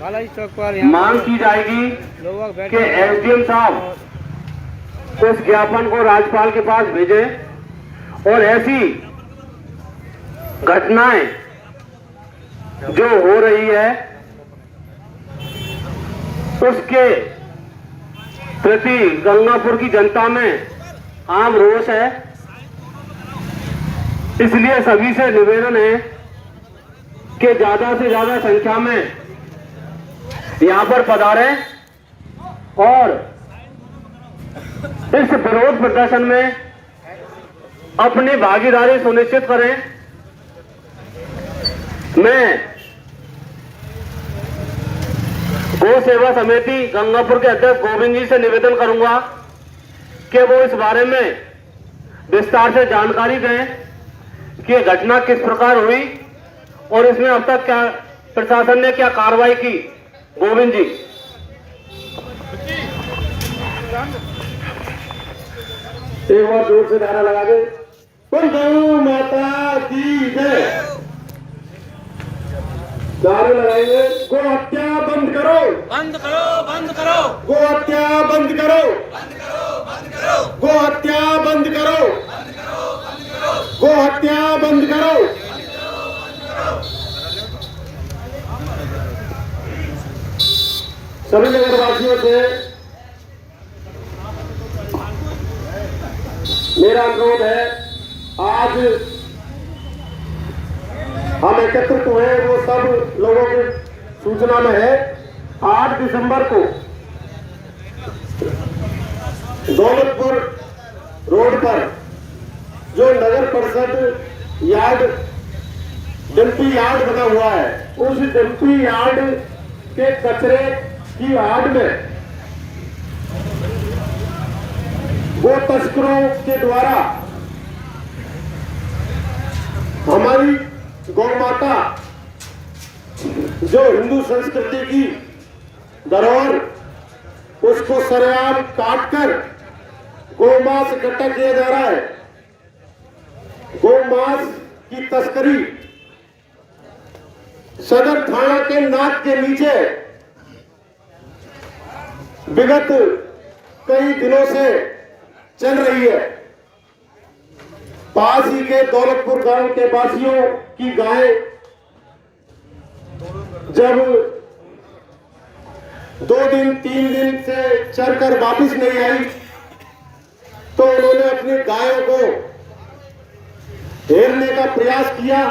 बालाजी चौक पर मांग की जाएगी कि एसडीएम साहब इस ज्ञापन को राज्यपाल के पास भेजें और ऐसी घटनाएं जो हो रही है उसके प्रति गंगापुर की जनता में आम रोष है। इसलिए सभी से निवेदन है कि ज्यादा से ज्यादा संख्या में यहां पर पधारें और इस विरोध प्रदर्शन में अपनी भागीदारी सुनिश्चित करें। मैं गौ सेवा समिति गंगापुर के अध्यक्ष गोविंद जी से निवेदन करूंगा कि वो इस बारे में विस्तार से जानकारी दें कि घटना किस प्रकार हुई और इसमें अब तक क्या प्रशासन ने क्या कार्रवाई की। गोविंद जी। एक बार जोर से नारा लगा दे, गौ माता की जय। नारे लगाएंगे, गो हत्या बंद करो, बंद करो, बंद करो, गो हत्या बंद करो, बंद करो, बंद करो, गो हत्या बंद करो, बंद करो, बंद करो, गो हत्या बंद करो। सभी नगरवासियों से मेरा अनुरोध है, आज हम एकत्रित हुए वो सब लोगों की सूचना में है। 8 दिसंबर को दौलतपुर रोड पर जो नगर परिषद यार्ड डंपी यार्ड बना हुआ है, उस डंपी यार्ड के कचरे की आड़ में वो तस्करों के द्वारा हमारी गौ माता जो हिंदू संस्कृति की धरोहर उसको सरेआम काटकर गौमांस इकट्ठा किया जा रहा है। गौमांस की तस्करी सदर थाना के नाक के नीचे विगत कई दिनों से चल रही है। पास ही के दौलतपुर गांव के वासियों की गाय जब 2 दिन 3 दिन से चरकर वापस नहीं आई तो उन्होंने अपनी गायों को हेरने का प्रयास किया।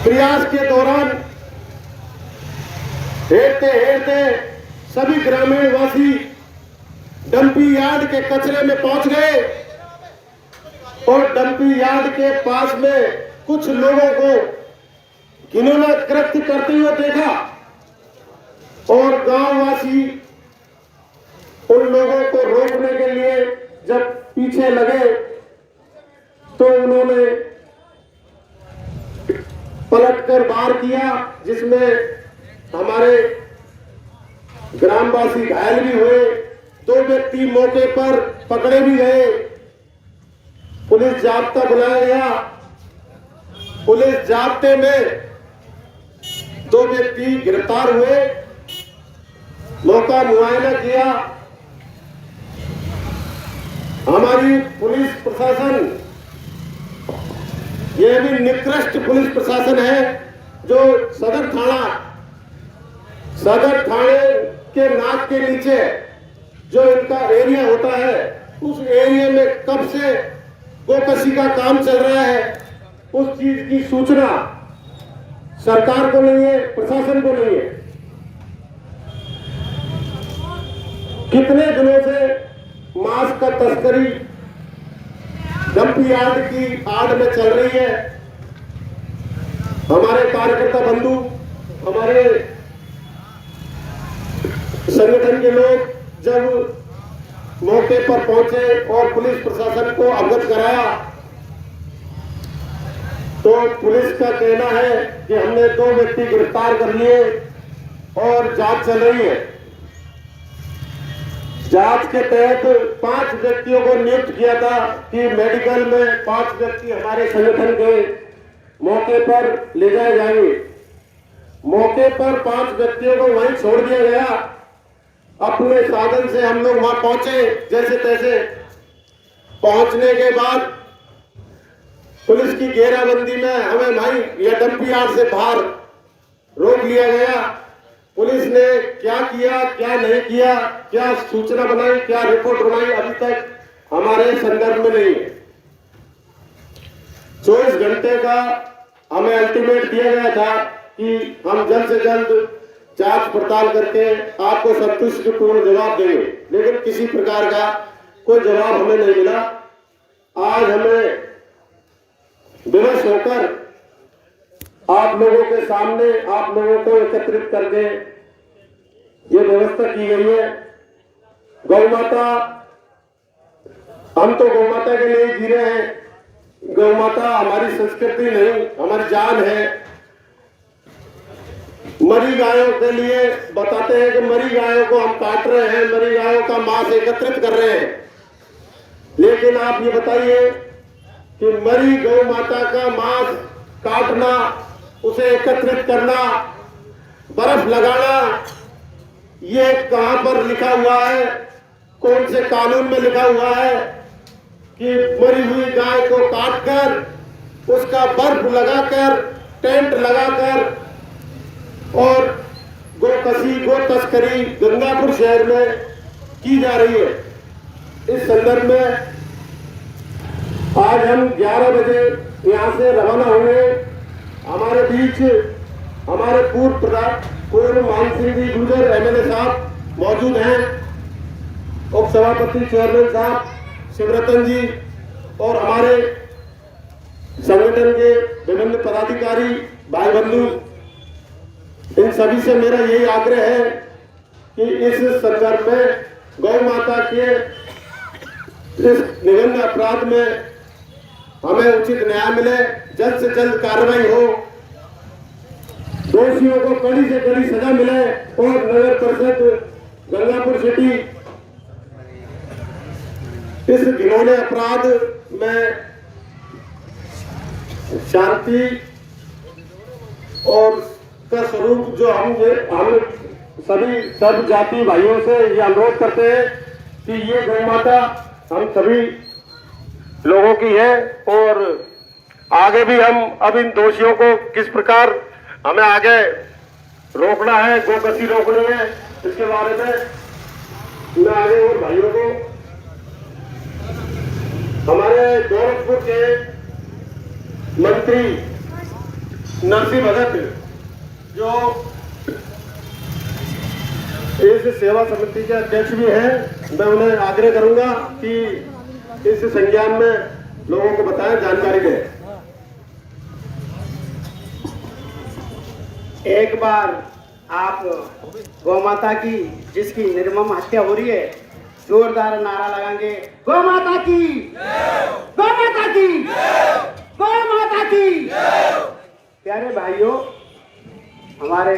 प्रयास के दौरान हेरते हेरते सभी ग्रामीण वासी डंपी यार्ड के कचरे में पहुंच गए और डंपी यार्ड के पास में कुछ लोगों को घिनौना कृत्य करते हुए देखा और गांववासी उन लोगों को रोकने के लिए जब पीछे लगे तो उन्होंने पलटकर वार किया, जिसमें हमारे ग्रामवासी घायल भी हुए। 2 व्यक्ति मौके पर पकड़े भी गए। पुलिस जाब्ता बुलाया गया। पुलिस जाब्ते में 2 व्यक्ति गिरफ्तार हुए। मौका मुआयना किया। हमारी पुलिस प्रशासन यह भी निकृष्ट पुलिस प्रशासन है जो सदर थाने के नाक के नीचे जो इनका एरिया होता है उस एरिया में कब से गोकशी का काम चल रहा है उस चीज की सूचना सरकार को नहीं है, प्रशासन को नहीं है। कितने दिनों से मांस का तस्करी डंपी यार्ड की आड़ में चल रही है। हमारे कार्यकर्ता बंधु, हमारे संगठन के लोग जब मौके पर पहुंचे और पुलिस प्रशासन को अवगत कराया तो पुलिस का कहना है कि हमने 2 व्यक्ति गिरफ्तार कर लिए और जांच चल रही है। जांच के तहत 5 व्यक्तियों को नियुक्त किया था कि मेडिकल में 5 व्यक्ति हमारे संगठन के मौके पर ले जाए जाएंगे। मौके पर 5 व्यक्तियों को वहीं छोड़ दिया गया। अपने साधन से हम लोग वहां पहुंचे, जैसे तैसे पहुंचने के बाद पुलिस की घेराबंदी में हमें भाई या डंपी यार्ड से बाहर रोक लिया गया। पुलिस ने क्या किया, क्या नहीं किया, क्या सूचना बनाई, क्या रिपोर्ट बनाई, अभी तक हमारे संदर्भ में नहीं है। 24 घंटे का हमें अल्टीमेट दिया गया था कि हम जल्द से जल्द जांच पड़ताल करके आपको संतुष्टिपूर्ण जवाब देंगे, लेकिन किसी प्रकार का कोई जवाब हमें नहीं मिला। आज हमें विवश होकर आप लोगों के सामने आप लोगों को एकत्रित करके ये व्यवस्था की गई है। गौ माता, हम तो गौ माता के लिए जी रहे हैं। गौ माता हमारी संस्कृति नहीं, हमारी जान है। मरी गायों के लिए बताते हैं कि मरी गायों को हम काट रहे हैं, मरी गायों का मांस एकत्रित कर रहे हैं, लेकिन आप ये बताइए कि मरी गौ माता का मांस काटना, उसे एकत्रित करना, बर्फ लगाना, ये कहां पर लिखा हुआ है, कौन से कानून में लिखा हुआ है कि मरी हुई गाय को काटकर उसका बर्फ लगाकर, टेंट लगाकर और गो तस्करी गंगापुर शहर में की जा रही है। इस संदर्भ में आज हम 11 बजे यहां से रवाना होंगे। हमारे बीच हमारे पूर्व मान सिंह जी गुजर एमएलए साहब मौजूद हैं, उप सभापति चेयरमैन साहब शिवरतन जी और हमारे संगठन के विभिन्न पदाधिकारी भाई बंधु, इन सभी से मेरा यही आग्रह है कि इस संदर्भ में गौ माता के इस निगम अपराध में हमें उचित न्याय मिले, जल्द से जल्द कार्रवाई हो, दोषियों को कड़ी से कड़ी सजा मिले और नगर परिषद गंगापुर सिटी इस घिनौने अपराध में शांति और का स्वरूप जो हम सभी सब जाति भाइयों से ये अनुरोध करते हैं कि ये गौ माता हम सभी लोगों की है और आगे भी हम अब इन दोषियों को किस प्रकार हमें आगे रोकना है, गोकसी रोकनी है, इसके बारे में मैं आगे और भाइयों को, हमारे गोरखपुर के मंत्री नरसिंह भगत जो इस सेवा समिति के अध्यक्ष भी हैं, मैं उन्हें आग्रह करूंगा कि इस संज्ञान में लोगों को बताएं, जानकारी दें। एक बार आप गौ माता की, जिसकी निर्मम हत्या हो रही है, जोरदार नारा लगाएंगे, गौ माता की, गौ माता की, गौ माता की। प्यारे भाइयों, हमारे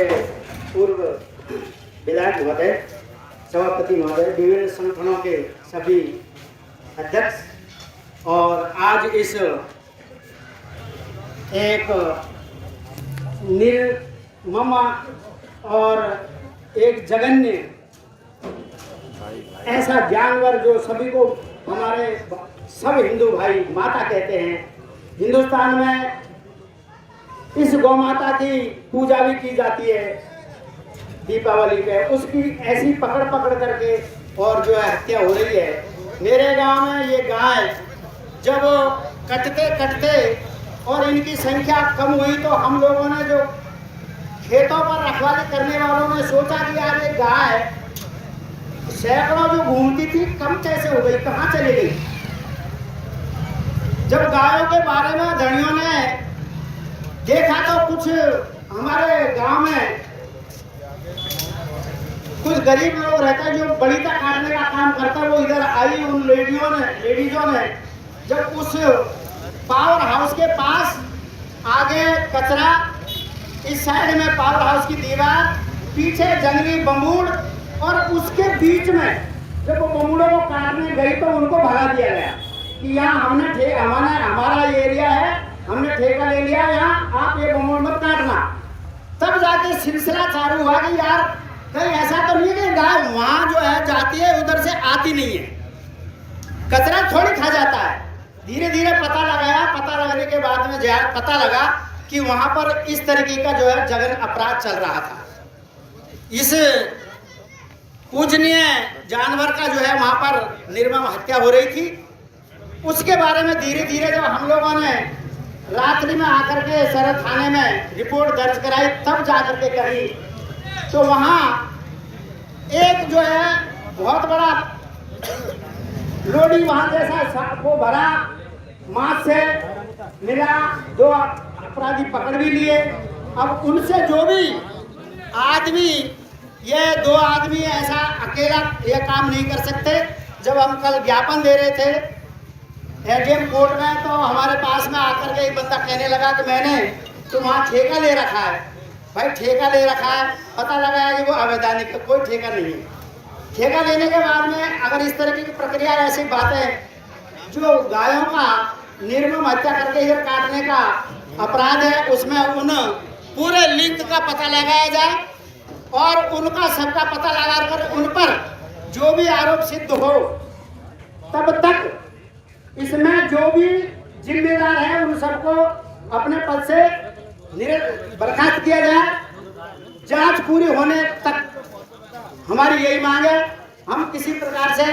पूर्व विधायक महोदय, सभापति महोदय, विभिन्न संगठनों के सभी अध्यक्ष, और आज इस एक निर्मम और एक जघन्य ऐसा जानवर जो सभी को, हमारे सब हिंदू भाई माता कहते हैं, हिंदुस्तान में इस गौ माता की पूजा भी की जाती है दीपावली पे, उसकी ऐसी पकड़ करके और जो है हत्या हो रही है। मेरे गांव में ये गाय जब कटते और इनकी संख्या कम हुई तो हम लोगों ने, जो खेतों पर रखवाली करने वालों ने सोचा कि यार ये गाय सैकड़ों जो घूमती थी कम कैसे हो गई, कहाँ चली गई। जब गायों के बारे में धनियों ने देखा तो कुछ हमारे गांव में कुछ गरीब लोग रहते हैं जो बलिता काटने का काम करता है, वो इधर आई। उन लेडीजों ने जब उस पावर हाउस के पास आगे कचरा, इस साइड में पावर हाउस की दीवार, पीछे जंगली बमूड़, और उसके बीच में जब वो बमूड़ों को काटने गई तो उनको भगा दिया गया कि यहाँ हमारा ये एरिया है, हमने ठेका ले लिया, यहाँ आप ये बमूड़ मत काटना। तब जाके सिलसिला चालू हुआ कि यार कहीं ऐसा तो नहीं है कि गाय वहां जो है जाती है उधर से आती नहीं है, कचरा थोड़ी खा जाता है। धीरे धीरे पता लगाया, पता लगने के बाद में पता लगा कि वहां पर इस तरीके का जो है जघन्य अपराध चल रहा था। इस पूजनीय जानवर का जो है वहां पर निर्मम हत्या हो रही थी। उसके बारे में धीरे धीरे जब हम लोगों ने रात्रि में आकर के शहर थाने में रिपोर्ट दर्ज कराई, तब जाकर के कही तो वहां एक जो है बहुत बड़ा लोडी वहां जैसा वो भरा मांस से मिला, 2 अपराधी पकड़ भी लिए। अब उनसे जो भी आदमी, ये 2 आदमी ऐसा अकेला ये काम नहीं कर सकते। जब हम कल ज्ञापन दे रहे थे एडीएम कोर्ट में, तो हमारे पास में आकर के एक बंदा कहने लगा कि मैंने तो वहाँ ठेका ले रखा है। भाई ठेका ले रखा है, पता लगा है कि वो अवैधानिक, कोई ठेका नहीं है। ठेका लेने के बाद में अगर इस तरह की प्रक्रिया, ऐसी बातें जो गायों का निर्मम हत्या करके इधर काटने का अपराध है, उसमें उन पूरे लिंक का पता लगाया जाए और उनका सबका पता लगाकर उन पर जो भी आरोप सिद्ध हो, तब तक इसमें जो भी जिम्मेदार है उन सबको अपने पद से बर्खास्त किया जाए। जांच पूरी होने तक हमारी यही मांग है। हम किसी प्रकार से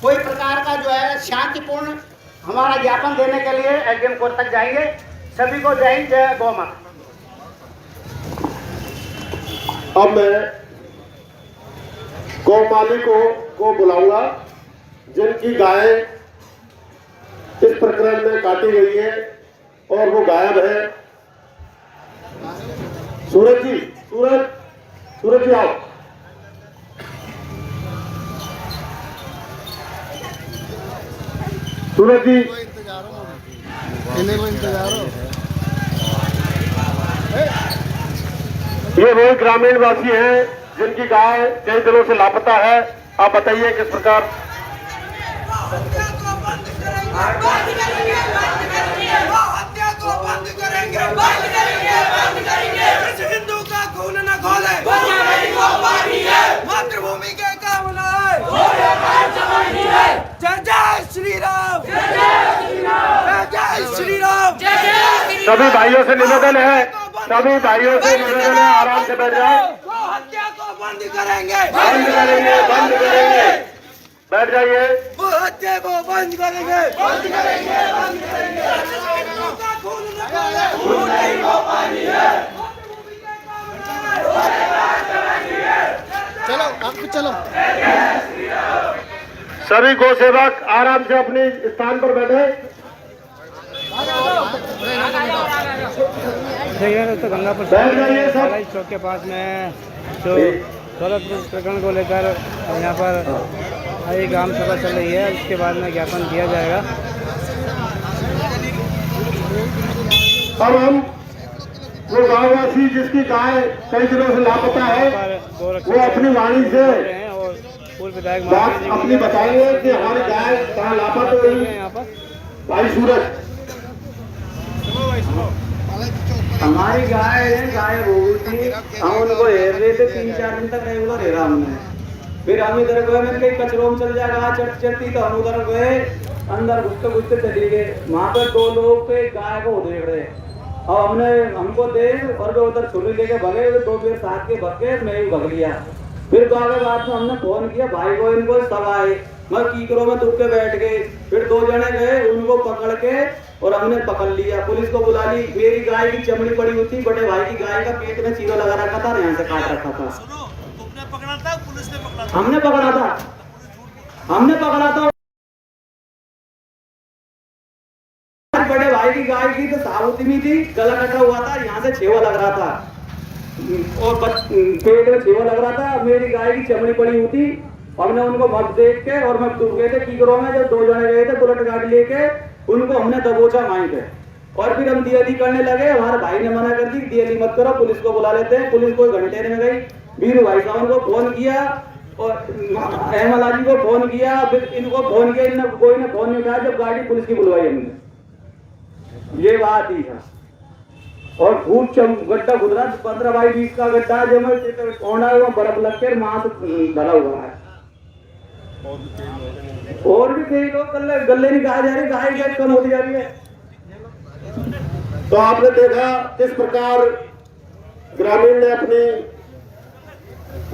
कोई प्रकार का जो है शांतिपूर्ण हमारा ज्ञापन देने के लिए एडीएम कोर्ट तक जाएंगे। सभी को जय हिंद, जय गौ माता। अब मैं गौ मालिकों को बुलाऊंगा जिनकी गाय इस प्रकरण में काटी गई है और वो गायब है। सूरज जी, सूरज जी आओ। सूरज जी, इन्हें को इंतजार हो। ये वो ग्रामीण वासी हैं जिनकी गाय कई दिनों से लापता है। आप बताइए किस प्रकार। हत्या को बंद करेंगे, इस हिंदू का खून न खोले, मातृभूमि के काम लाए। जय जय श्री राम, जय जय श्री राम। सभी भाइयों से निवेदन है, सभी भाइयों से निवेदन है, आराम से बैठ जाओ। वो हत्या को बंद करेंगे, बंद करेंगे, बंद करेंगे। बैठ जाइए। वो हत्या को बंद करेंगे, बंद करेंगे, बंद करेंगे। हिंदू का खून न खोले, खून नहीं हो पानी है। चलो आप चलो। सभी गौ सेवक आराम से अपने स्थान पर बैठे। तो गंगापुर बैठ जाइए सब। चौक के पास में जो दौलतपुर प्रकरण को लेकर यहाँ पर एक ग्राम सभा चल रही है, उसके बाद में ज्ञापन दिया जाएगा। अब हम वो गाँववासी जिसकी गाय कई दिनों से लापता है, वो अपनी वाणी से और पूर्व विधायक बात अपनी बताएंगे कि हमारी गाय कहाँ लापता हुई है। यहाँ पर भाई सूरज, हमारी गाय हो गई थी, हम उनको हेर रहे थे। 3-4 दिन तक रेगुलर हेरा हमने। फिर हम इधर गए, मैंने कहीं कचरों में चल जाएगा चढ़ती, तो हम उधर गए, अंदर घुसते चले गए। वहां पर 2 लोग पे गाय को देख रहे, और हमको देख और वो उधर छुरी लेके भगे, 2 पेड़ साथ के भग गए, मैं भी भग लिया। फिर तो आगे बाद में हमने फोन किया भाई को, इनको सब आए, मैं कीकरों में दुख के बैठ गए। फिर 2 जने गए, उनको पकड़ के और हमने पकड़ लिया, पुलिस को बुला ली। मेरी गाय की चमड़ी पड़ी हुई थी, बड़े भाई की गाय का पेट में चीरा लगा रखा था, यहाँ से काट रखा था। तुमने पकड़ा था, पुलिस ने पकड़ा था? हमने पकड़ा था। बड़े भाई की गाय की तो साबुती में थी, गला कटा हुआ था, यहाँ से छेवा लग रहा था और पेट में छेवा लग रहा था। मेरी गाय की चमड़ी पड़ी हुई थी। हमने उनको मत देख के और मैं डूब गए थे कीकरों में। जब 2 जने गए थे बुलेट गाड़ी लेके, उनको हमने दबोचा माई पे, और फिर हम दियादी करने लगे। हमारे भाई ने मना कर दी, दियादी मत करो, पुलिस को बुला लेते हैं। पुलिस को घंटे में गई। वीरू भाई साहब को फोन किया और अहमद जी को फोन किया, फिर इनको फोन किया, कोई ने फोन नहीं उठाया। जब गाड़ी पुलिस की बुलवाई हमने, ये बात ही था। और खूब गड्ढा खुद रहा 15 बाई 20 का गड्ढा है, जब कोना हुआ बर्फ लग के मां से भरा हुआ है। और भी कई लोग गले नहीं गाय जा रही, गाय क्या कम होती जा रही है। तो आपने देखा किस प्रकार ग्रामीण ने अपनी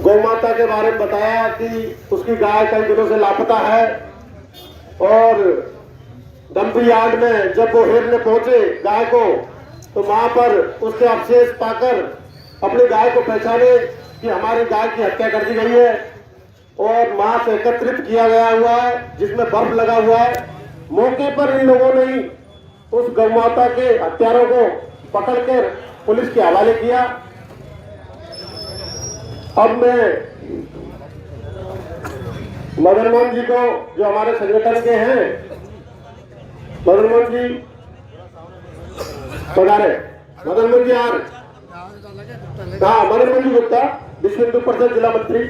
गौ माता के बारे में बताया कि उसकी गाय कई दिनों से लापता है, और डंपी यार्ड में जब वो हेरने पहुंचे गाय को, तो वहां पर उसके अवशेष पाकर अपनी गाय को पहचाने कि हमारी गाय की हत्या कर दी गई है, और मांस एकत्रित किया गया हुआ है जिसमें बर्फ लगा हुआ है। मौके पर इन लोगों ने ही उस गौ माता के हत्यारों को पकड़कर पुलिस के हवाले किया। अब मैं मदन मोहन जी को, जो हमारे संगठन के हैं, मदन मोहन जी पधारे। मदन मोहन जी यार, हाँ, मदन मोहन जी गुप्ता, विश्व हिंदू परिषद जिला मंत्री।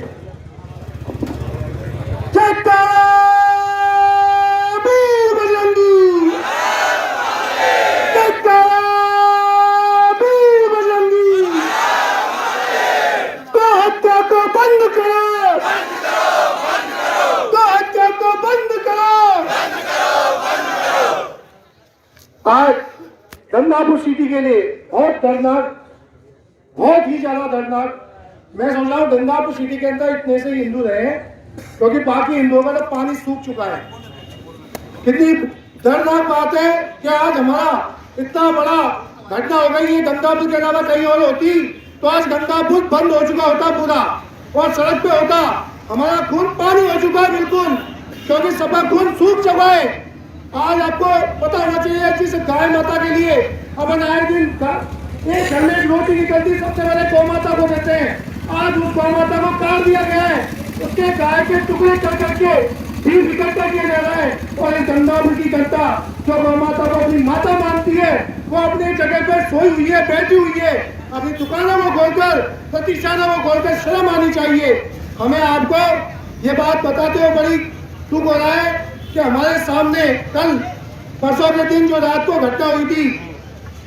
आज गंगापुर सिटी के लिए बहुत दर्दनाक, बहुत ही ज्यादा दर्दनाक। मैं सोच रहा हूँ गंगापुर सिटी के अंदर इतने से हिंदू रहे, क्योंकि बाकी हिंदुओं का तो पानी सूख चुका है। कितनी दर्दनाक बात है कि आज हमारा इतना बड़ा घटना हो गई है। गंगापुर के अलावा कहीं और होती तो आज गंगापुर बंद हो चुका होता पूरा, और सड़क पे होता। हमारा खून पानी हो चुका है बिल्कुल, क्योंकि सबका खून सूख चुका है। आज आपको पता होना चाहिए जिस गाय माता के लिए अपन आए दिन एक घर में रोटी निकलती, सबसे पहले गौ माता को देते हैं। आज उस गौ माता को काट दिया गया है, उसके गाय के टुकड़े कर करके भी इकट्ठा किया जा रहा है। और इस गंगापुर की जनता जो गौ माता को अपनी माता मानती है, वो अपनी जगह पर सोई हुई है, बैठी हुई है। अपनी दुकानों को खोलकर, प्रतिष्ठानों को खोलकर शर्म आनी चाहिए। हमें आपको ये बात बताते हुए बड़ी दुख हो रहा है कि हमारे सामने कल परसों के दिन जो रात को घटना हुई थी,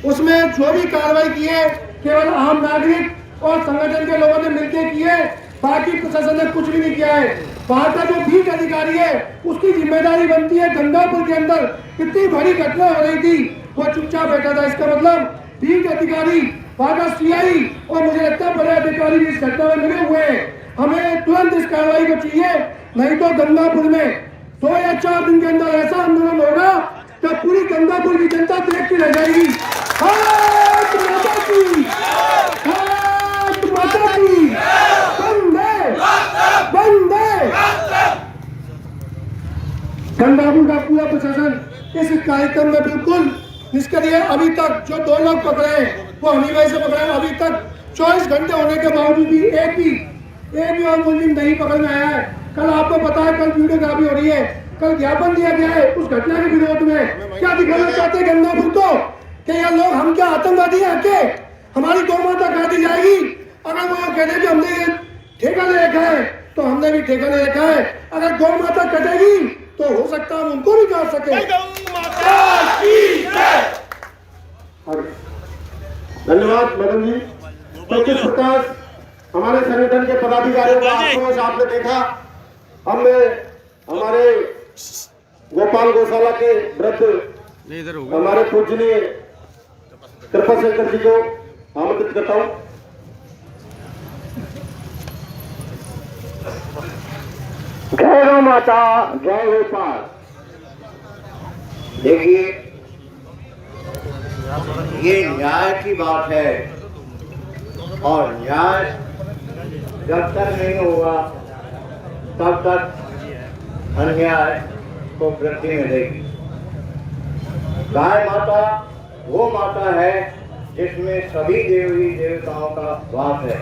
उसमें जो भी कार्रवाई की है केवल आम नागरिक और संगठन के लोगों ने मिलकर की है, बाकी प्रशासन ने कुछ भी नहीं किया है। वहां का जो बीट अधिकारी है उसकी जिम्मेदारी बनती है। गंगापुर के अंदर इतनी बड़ी घटना हो रही थी, वो चुपचाप बैठा था। इसका मतलब बीट अधिकारी, वहां का सीआई और मुझे लगता है बड़े अधिकारी भी इस घटना में मिले हुए हैं। हमें तुरंत इस कार्रवाई को चाहिए, नहीं तो गंगापुर में 2 या 4 दिन के अंदर ऐसा आंदोलन होगा तो पूरी गंगापुर की जनता देखती रह जाएगी। भारत माता की, भारत माता की, वंदे वंदे। गंगापुर का पूरा प्रशासन इस कार्यक्रम में बिल्कुल निष्क्रिय है। अभी तक जो 2 लोग पकड़े हैं वो हमीबाई से पकड़े हैं। अभी तक 24 घंटे होने के बावजूद भी एक भी और मुलजिम नहीं पकड़ में आया है। कल आपको पता है, कल वीडियोग्राफी हो रही है, कल ज्ञापन दिया गया है उस घटना के विरोध में। क्या दिखाना चाहते हैं गंगापुर को कि यह लोग हम क्या आतंकवादी हैं के हमारी गौ माता काटी जाएगी? अगर वो कहते कि हमने ये ठेका ले रखा है तो हमने भी ठेका ले रखा है। अगर गौ माता कटेगी तो हो सकता है हम उनको भी काट सके। धन्यवाद मदन जी। तो किस प्रकार हमारे संगठन के पदाधिकारियों का आक्रोश आपने देखा। हमने हमारे गोपाल गौशाला के वृद्ध हमारे पूजनीय कृपा शंकर जी को आमंत्रित करता हूं। जय गौ माता, जय गोपाल। देखिए, ये न्याय की बात है, और न्याय जब तक नहीं होगा तब तक अन्याय को वृद्धि मिलेगी। गाय माता वो माता है जिसमें सभी देवी देवताओं का वास है,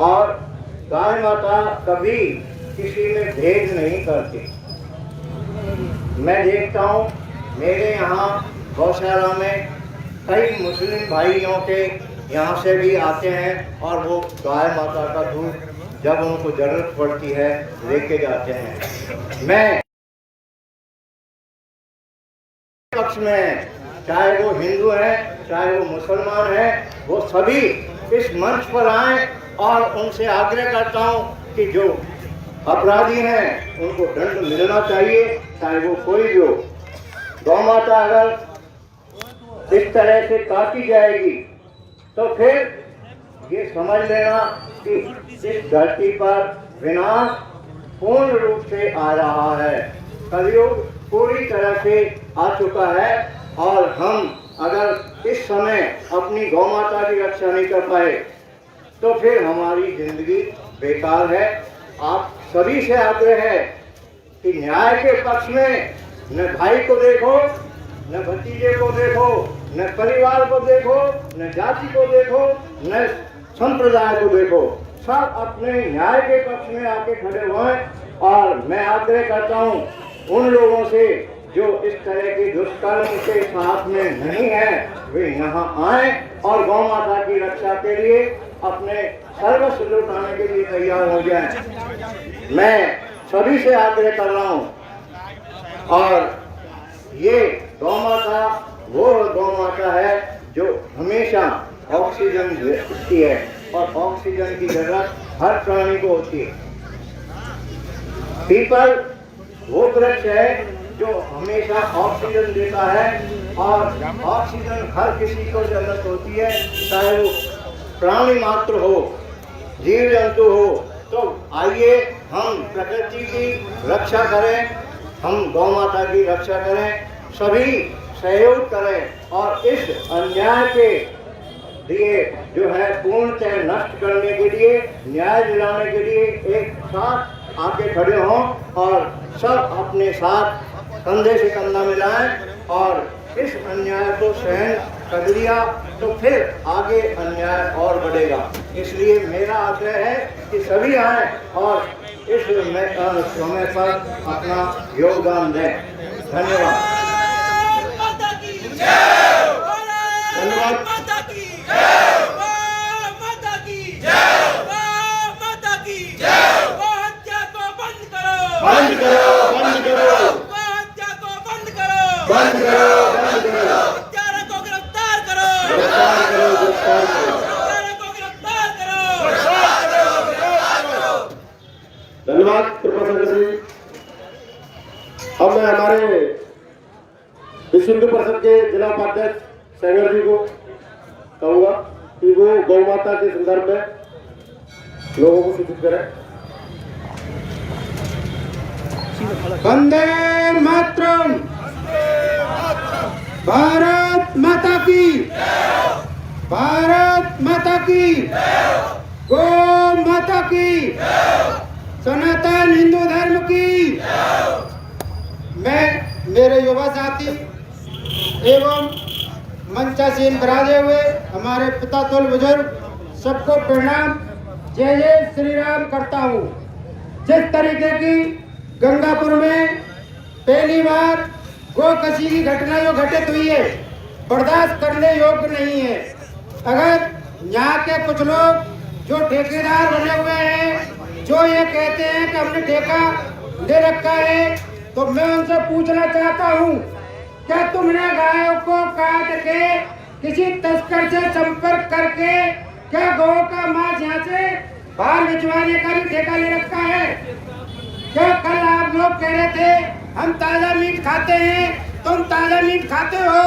और गाय माता कभी किसी में भेद नहीं करती। मैं देखता हूँ मेरे यहाँ गौशाला में कई मुस्लिम भाइयों के यहाँ से भी आते हैं, और वो गाय माता का दूध जब उनको जरूरत पड़ती है लेके जाते हैं। मैं पक्ष में चाहे वो हिंदू है, चाहे वो मुसलमान है, वो सभी इस मंच पर आए और उनसे आग्रह करता हूँ कि जो अपराधी हैं उनको दंड मिलना चाहिए, चाहे वो कोई भी हो। गौ माता अगर इस तरह से काटी जाएगी तो फिर ये समझ लेना कि इस धरती पर विनाश पूर्ण रूप से आ रहा है। कलयुग पूरी तरह से आ चुका है और हम अगर इस समय अपनी गौ माता की रक्षा नहीं कर पाए तो फिर हमारी जिंदगी बेकार है। आप सभी से आग्रह है कि न्याय के पक्ष में न भाई को देखो, न भतीजे को देखो, न परिवार को देखो, न जाति को देखो, न संप्रदाय को देखो, सब अपने न्याय के पक्ष में आके खड़े हुए। और मैं आग्रह करता हूँ उन लोगों से जो इस तरह के दुष्कर्म के साथ में नहीं है, वे यहाँ आए और गौ माता की रक्षा के लिए अपने सर्वस्व लुटाने के लिए तैयार हो जाएं। मैं सभी से आग्रह कर रहा हूँ। और ये गौ माता वो गौ माता है जो हमेशा ऑक्सीजन देती है और ऑक्सीजन की जरूरत हर प्राणी को होती है। पीपल वो वृक्ष है जो हमेशा ऑक्सीजन देता है और ऑक्सीजन हर किसी को जरूरत होती है, चाहे वो प्राणी मात्र हो, जीव जंतु हो। तो आइए हम प्रकृति की रक्षा करें, हम गौ माता की रक्षा करें, सभी सहयोग करें और इस अन्याय के लिए जो है पूर्णतः नष्ट करने के लिए, न्याय दिलाने के लिए एक साथ आके खड़े हों और सब अपने साथ कंधे से कंधा मिलाएं और इस अन्याय को सहन कर लिया तो फिर आगे अन्याय और बढ़ेगा। इसलिए मेरा आग्रह है कि सभी आए और इस समय पर अपना योगदान दें। धन्यवाद। बंद करो, बंद करो, बंद करो, बंद करो, हत्यारों को गिरफ्तार करो, गिरफ्तार करो, गिरफ्तार करो, हत्यारों को गिरफ्तार करो। धन्यवाद प्रोफेसर जी। अब मैं हमारे विश्व हिंदू परिषद के जिला उपाध्यक्ष सेंगर जी को कहूँगा कि वो गौ माता के संदर्भ में लोगों को सूचित करें। वंदे मातरम। भारत माता की, भारत माता की, गौ माता की, सनातन हिंदू धर्म की। मैं मेरे युवा साथी एवं मंचासीन विराजे हुए हमारे पिता तुल बुजुर्ग सबको प्रणाम, जय जय श्री राम करता हूँ। जिस तरीके की गंगापुर में पहली बार गौ कसी की घटना जो घटित हुई है, बर्दाश्त करने योग्य नहीं है। अगर यहाँ के कुछ लोग जो ठेकेदार बने हुए हैं, जो ये कहते हैं कि हमने ठेका ले रखा है, तो मैं उनसे पूछना चाहता हूँ, क्या तुमने गायों को काट के किसी तस्कर से संपर्क करके क्या गौ का मांस यहाँ से बाहर भिजवाने का भी ठेका ले रखा है? क्या कल आप लोग कह रहे थे हम ताजा मीट खाते हैं, तुम ताजा मीट खाते हो?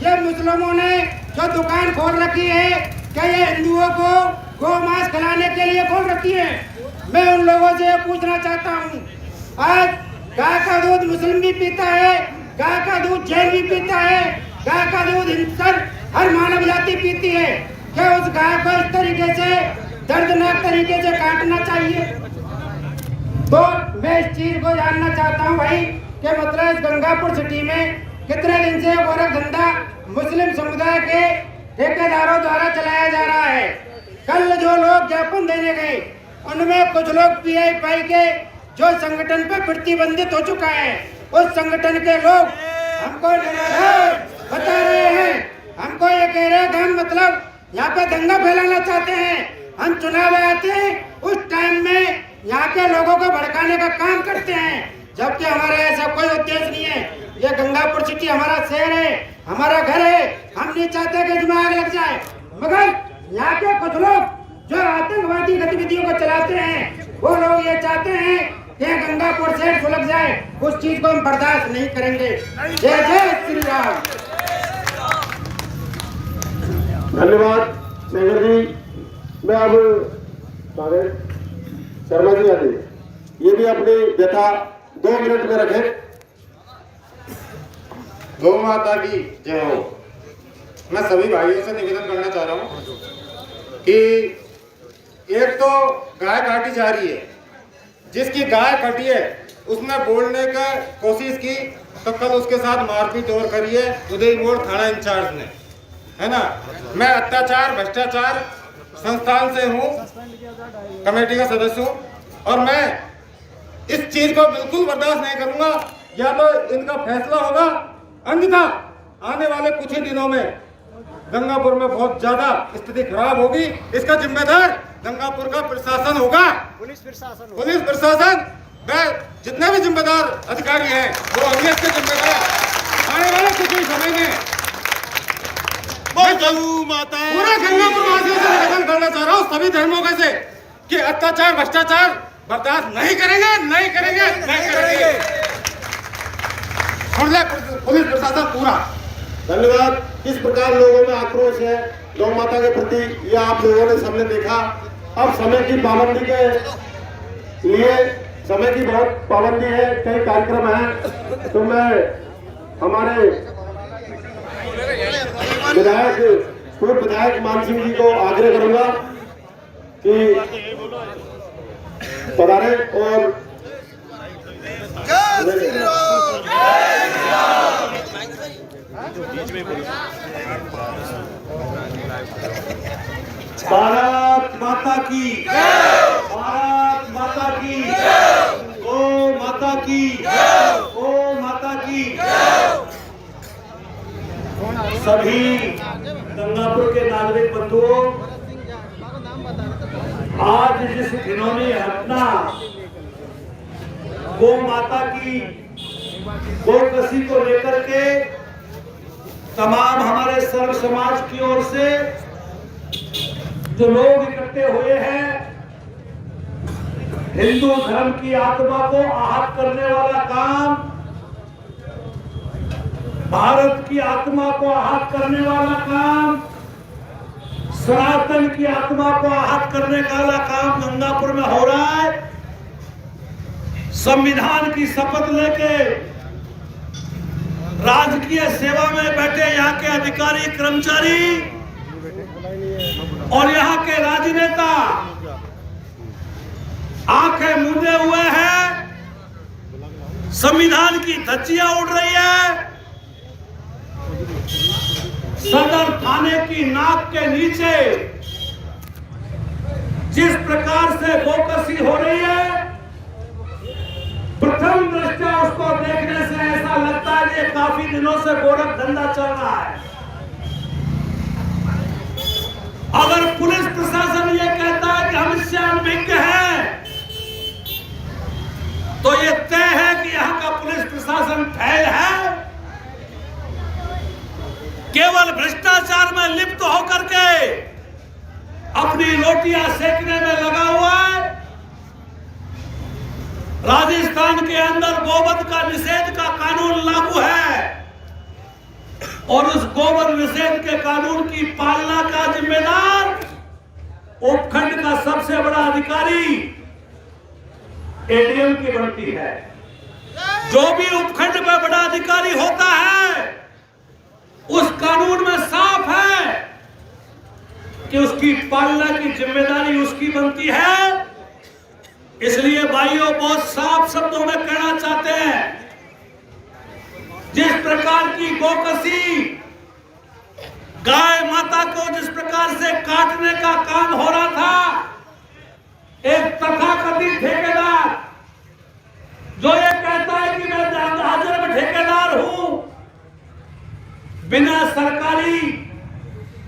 ये मुस्लिमों ने जो दुकान खोल रखी है, क्या ये हिंदुओं को गौ मांस खिलाने के लिए खोल रखी है? मैं उन लोगों से पूछना चाहता हूँ, आज गाय का दूध मुस्लिम भी पीता है, गाय का दूध जैन भी पीता है, गाय का दूध हिंदुस्तान हर मानव जाति पीती है। क्या उस गाय को इस तरीके से दर्दनाक तरीके से काटना चाहिए? तो मैं इस चीज को जानना चाहता हूँ भाई कि मतलब इस गंगापुर सिटी में कितने दिन से गोरख धंधा मुस्लिम समुदाय के ठेकेदारों द्वारा चलाया जा रहा है। कल जो लोग ज्ञापन देने गए उनमें कुछ लोग PIFI के जो संगठन पर प्रतिबंधित हो चुका है, उस संगठन के लोग हमको बता रहे हैं, हमको ये कह रहे हैं कि हम मतलब यहाँ पे दंगा फैलाना चाहते हैं। हम चुनाव आते हैं उस टाइम में यहाँ के लोगों को भड़काने का काम करते हैं, जबकि हमारा ऐसा कोई उद्देश्य नहीं है। ये गंगापुर सिटी हमारा शहर है, हमारा घर है, हम नहीं चाहते कि इसमें आग लग जाए, मगर यहाँ के कुछ लोग जो आतंकवादी गतिविधियों को चलाते हैं वो लोग ये चाहते हैं कि गंगापुर से सुलग जाए। उस चीज को हम बर्दाश्त नहीं करेंगे। जय जय श्री राम। धन्यवाद शेखर जी। मैं अब शर्मा जी आते, ये भी अपनी व्यथा 2 मिनट में रखें। गौ माता की जय हो। मैं सभी भाइयों से निवेदन करना चाह रहा हूँ कि एक तो गाय काटी जा रही है, जिसकी गाय कटी है उसने बोलने का कोशिश की तो कल उसके साथ मारपीट और करी है उदय मोड़ थाना इंचार्ज ने, है ना। मैं अत्याचार भ्रष्टाचार संस्थान से हूँ, कमेटी का सदस्य हूँ, और मैं इस चीज को बिल्कुल बर्दाश्त नहीं करूंगा। या तो इनका फैसला होगा, अन्यथा आने वाले कुछ ही दिनों में गंगापुर में बहुत ज्यादा स्थिति खराब होगी। इसका जिम्मेदार गंगापुर का प्रशासन होगा, पुलिस प्रशासन व जितने भी जिम्मेदार अधिकारी हैं वो अभी इसके जिम्मेदार आने वाले कुछ ही समय में। पूरा गंगापुर वासियों से निवेदन करना चाह रहा हूँ, सभी धर्मों का से, कि अत्याचार भ्रष्टाचार बर्दाश्त नहीं करेंगे, नहीं करेंगे, नहीं करेंगे। पुलिस प्रशासन पूरा। धन्यवाद। किस प्रकार लोगों में आक्रोश है गौ माता के प्रति, ये आप लोगों ने सबने देखा। अब समय की पाबंदी के लिए, समय की बहुत पाबंदी है, कई कार्यक्रम हैं, तो मैं हमारे विधायक, पूर्व विधायक मान सिंह जी को आग्रह करूंगा कि पधारे और भारत माता की, भारत माता की, गौ माता की, गौ माता की। सभी गंगापुर के नागरिक बंधुओं, आज जिस घिनौनी घटना गौ माता की गौकसी को लेकर के तमाम हमारे सर्व समाज की ओर से जो लोग इकट्ठे हुए हैं, हिंदू धर्म की आत्मा को आहत करने वाला काम, भारत की आत्मा को आहत करने वाला काम, सनातन की आत्मा को आहत करने वाला काम गंगापुर में हो रहा है। संविधान की शपथ लेके राजकीय सेवा में बैठे यहाँ के अधिकारी कर्मचारी और यहाँ के राजनेता आंखें मूंदे हुए हैं, संविधान की धज्जियां उड़ रही है। सदर थाने की नाक के नीचे जिस प्रकार से गौकसी हो रही है, प्रथम दृष्टया उसको देखने से ऐसा लगता है कि काफी दिनों से गोरख धंधा चल रहा है। अगर पुलिस प्रशासन ये कहता है कि हम इससे अनभिज्ञ हैं, तो ये तय है कि यहाँ का पुलिस प्रशासन फेल है, केवल भ्रष्टाचार में लिप्त होकर के अपनी रोटियां सेकने में लगा हुआ है। राजस्थान के अंदर गोवध का निषेध का कानून लागू है और उस गोवध निषेध के कानून की पालना का जिम्मेदार उपखंड का सबसे बड़ा अधिकारी एडीएम की बनती है। जो भी उपखंड में बड़ा अधिकारी होता है, उस कानून में साफ है कि उसकी पालना की जिम्मेदारी उसकी बनती है। इसलिए भाइयों, बहुत साफ शब्दों में कहना चाहते हैं, जिस प्रकार की गौकसी, गाय माता को जिस प्रकार से काटने का काम हो रहा था, एक तथाकथित ठेकेदार जो ये कहता है कि मैं हाजिर में ठेकेदार हूं, बिना सरकारी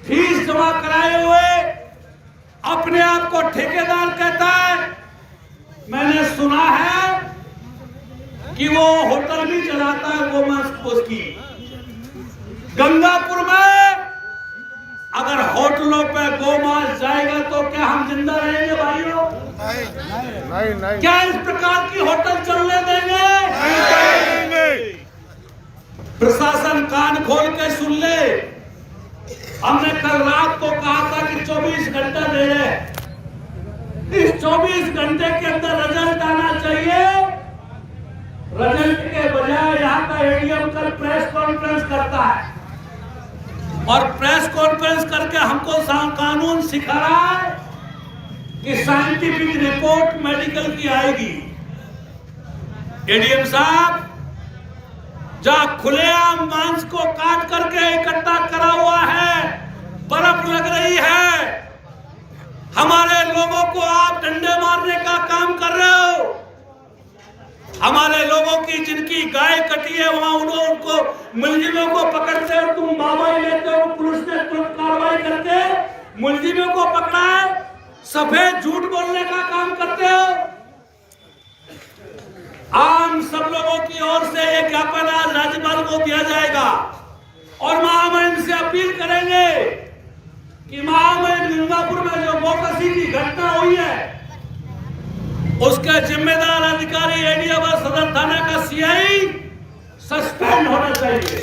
फीस जमा कराए हुए अपने आप को ठेकेदार कहता है। मैंने सुना है कि वो होटल भी चलाता है, वो मैं उसकी गंगापुर में अगर होटलों पे गोमांस जाएगा तो क्या हम जिंदा रहेंगे भाइयों? नहीं। क्या इस प्रकार की होटल चलने देंगे? नहीं। प्रशासन कान खोल के सुन ले। हमने कल रात को कहा था कि 24 घंटा दे रहे। इस 24 घंटे के अंदर रिजल्ट आना चाहिए। रिजल्ट के बजाय यहाँ का एडीएम कल प्रेस कॉन्फ्रेंस करता है और प्रेस कॉन्फ्रेंस करके हमको कानून सिखा रहा है कि साइंटिफिक रिपोर्ट मेडिकल की आएगी। एडीएम साहब, जहां खुलेआम मांस को काट करके इकट्ठा करा हुआ है, बर्फ लग रही है, हमारे लोगों को आप डंडे मारने का काम कर रहे हो। हमारे लोगों की जिनकी गाय कटी है वहां उनको मुलजिमों को पकड़ते हो, तुम बाबाई लेते हो, पुलिस ने तुरंत कार्रवाई करके मुलजिमों को पकड़ा है, सफेद झूठ बोलने का काम करते हो। आम सब लोगों की ओर से एक ज्ञापन आज राज्यपाल को दिया जाएगा और महामहिम से अपील करेंगे कि महामहिम गंगापुर में जो बोकसी की घटना हुई है उसके जिम्मेदार अधिकारी एडीएम और सदर थाना का सीआई सस्पेंड होना चाहिए।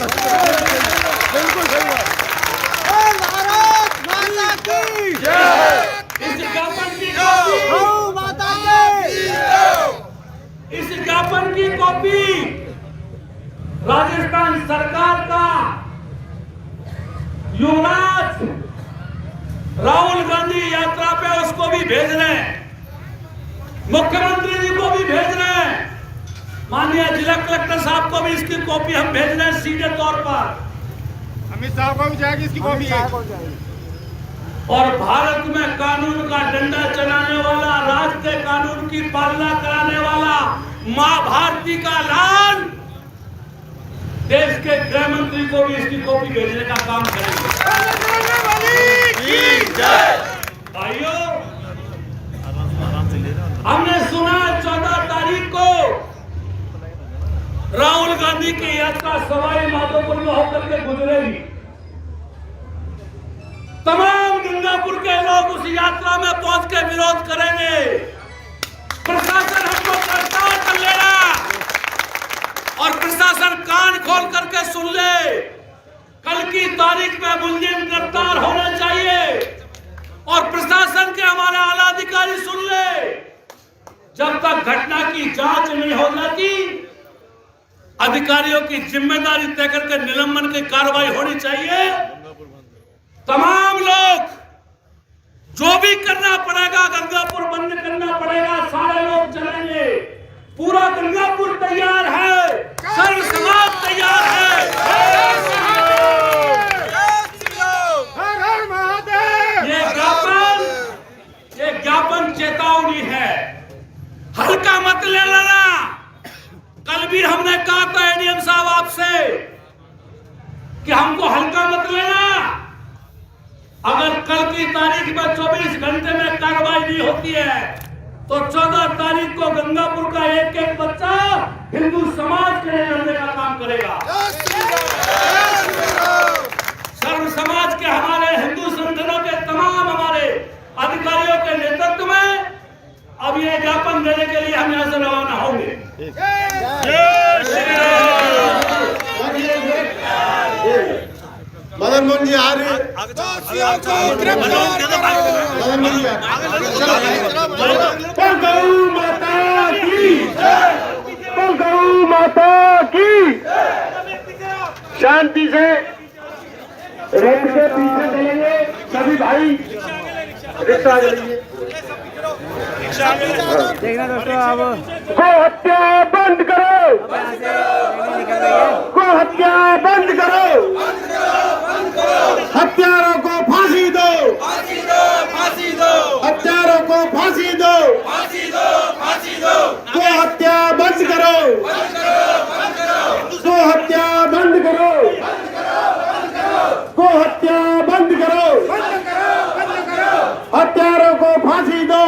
बिल्कुल सही बात। इस ज्ञापन की कॉपी राजस्थान सरकार का युवराज राहुल गांधी यात्रा पे उसको भी भेज रहे हैं, मुख्यमंत्री जी को भी भेज रहे हैं, माननीय जिला कलेक्टर साहब को भी इसकी कॉपी हम भेज रहे हैं सीधे तौर पर। अमित शाह को भी जाएगी इसकी कॉपी। और भारत में कानून का डंडा चलाने वाला, राष्ट्र के कानून की पालना कराने वाला मां भारती का लाल देश के गृह मंत्री को भी इसकी कॉपी भेजने का काम करेंगे। भाइयों, हमने सुना 14 तारीख को राहुल गांधी की यात्रा सवाई माधोपुर में होकर के गुजरेगी। तमाम गंगापुर के लोग उस यात्रा में पहुंच के विरोध करेंगे। प्रशासन हमको गिरफ्तार कर लेगा और प्रशासन कान खोल करके सुन ले। कल की तारीख में मुलजिम गिरफ्तार होना चाहिए और प्रशासन के हमारे आला अधिकारी सुन ले। जब तक घटना की जांच नहीं हो जाती, अधिकारियों की जिम्मेदारी तय करके निलंबन की कार्रवाई होनी चाहिए। तमाम लोग जो भी करना पड़ेगा, गंगापुर बंद करना पड़ेगा, सारे लोग चलेंगे। पूरा गंगापुर तैयार है, सर्व समाज तैयार है। ये ज्ञापन चेतावनी है, हल्का मत ले लेना। कल भी हमने कहा था एडीएम साहब आपसे कि हमको हल्का मत लेना। अगर कल की तारीख में 24 घंटे में कार्रवाई नहीं होती है तो 14 तारीख को गंगापुर का एक एक बच्चा हिंदू समाज के लिए लड़ने का काम करेगा। सर्व समाज के हमारे हिंदू संगठनों के तमाम हमारे अधिकारियों के नेतृत्व में अब ये ज्ञापन देने के लिए हम यहाँ से रवाना होंगे। मदन मोहन जी आ रहे। गौ माता की, गौ माता की। शांति से रेल के पीछे चलेंगे सभी भाई, रिक्शा चलेंगे। देखना दोस्तों, अब गो हत्या बंद करो, गो हत्या बंद करो, हत्यारों को फांसी दो, हत्यारों को फांसी दो, गो हत्या बंद करो, गो हत्या बंद करो, गो हत्या बंद करो, हत्यारों को फांसी दो,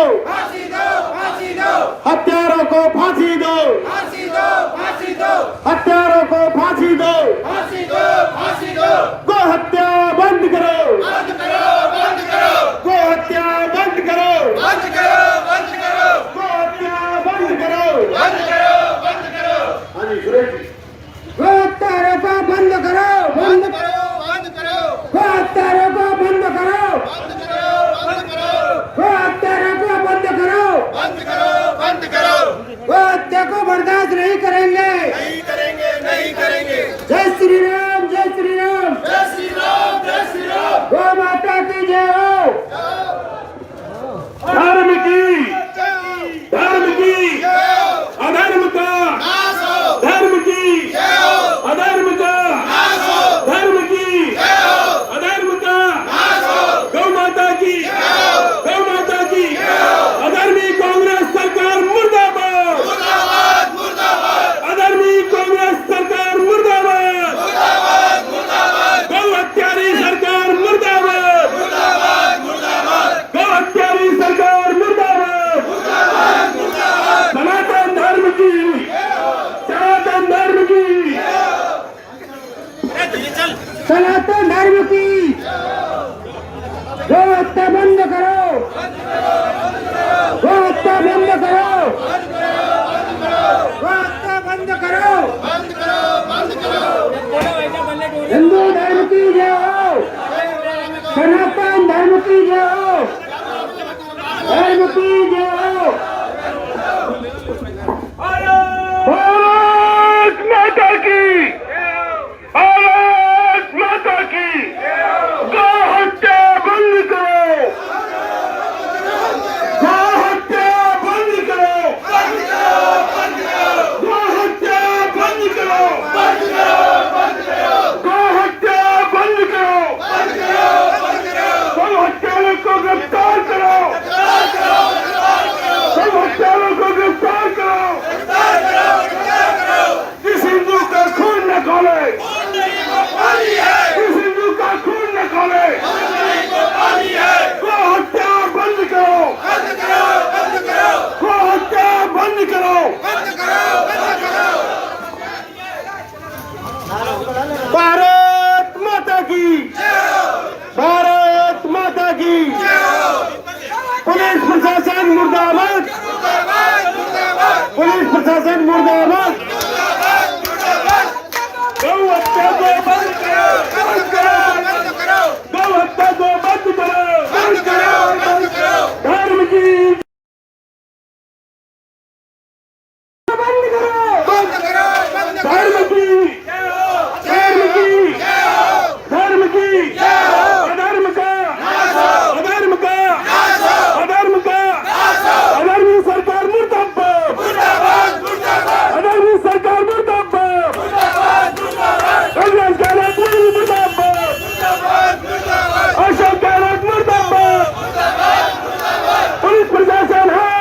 हत्यारों को फांसी दो, हत्यारों को फांसी दो। श्री राम, जय श्री राम, जय श्री राम, जय श्री राम। गौ माता की जय हो। धर्म की, अधर्म का, धर्म की, अधर्म का, धर्म की, अधर्म का, गौ माता की, अधर्मी कांग्रेस सरकार मुर्दाबाद, अधर्मी कांग्रेस सरकार मुर्दाबाद, गौ हत्यारी सरकार मुर्दाबाद, गौ हत्यारी सरकार मुर्दाबाद, सनातन धर्म की, सनातन धर्म की, सनातन धर्म की गौ हत्या बंद करो, गौ हत्या बंद करो, गौ हत्या बंद करो, हिंदू धर्म की जय हो, सनातन धर्म की जय हो, धर्म की जय हो। भारत माता की, भारत माता की, गौ हत्या बंद करो, गौ हत्या बंद करो, गौ हत्या बंद करो, गौ हत्या बंद करो, गौ हत्यारों को गिरफ्तार करो, गौ हत्यारों को गिरफ्तार करो, किस हिंदू का खून न खोले, किस हिंदू का खून न खोले, गौ हत्या बंद करो, गौ हत्या बंद करो, भारत माता की, भारत माता की, पुलिस प्रशासन मुर्दाबाद, पुलिस प्रशासन मुर्दाबाद, गौ हत्या को बंद करो, गौ हत्या को बंद करो, धर्म की बंद करो, धर्म की, धर्म की, अधर्म का, अधर्म का, अधर्म का, अधर्मी सरकार मुर्दाबाद, अधर्मी सरकार मुर्दाबाद, कांग्रेस गैरत मुर्दाबाद, अशोक गैरत मुर्दाबाद, पुलिस प्रशासन है,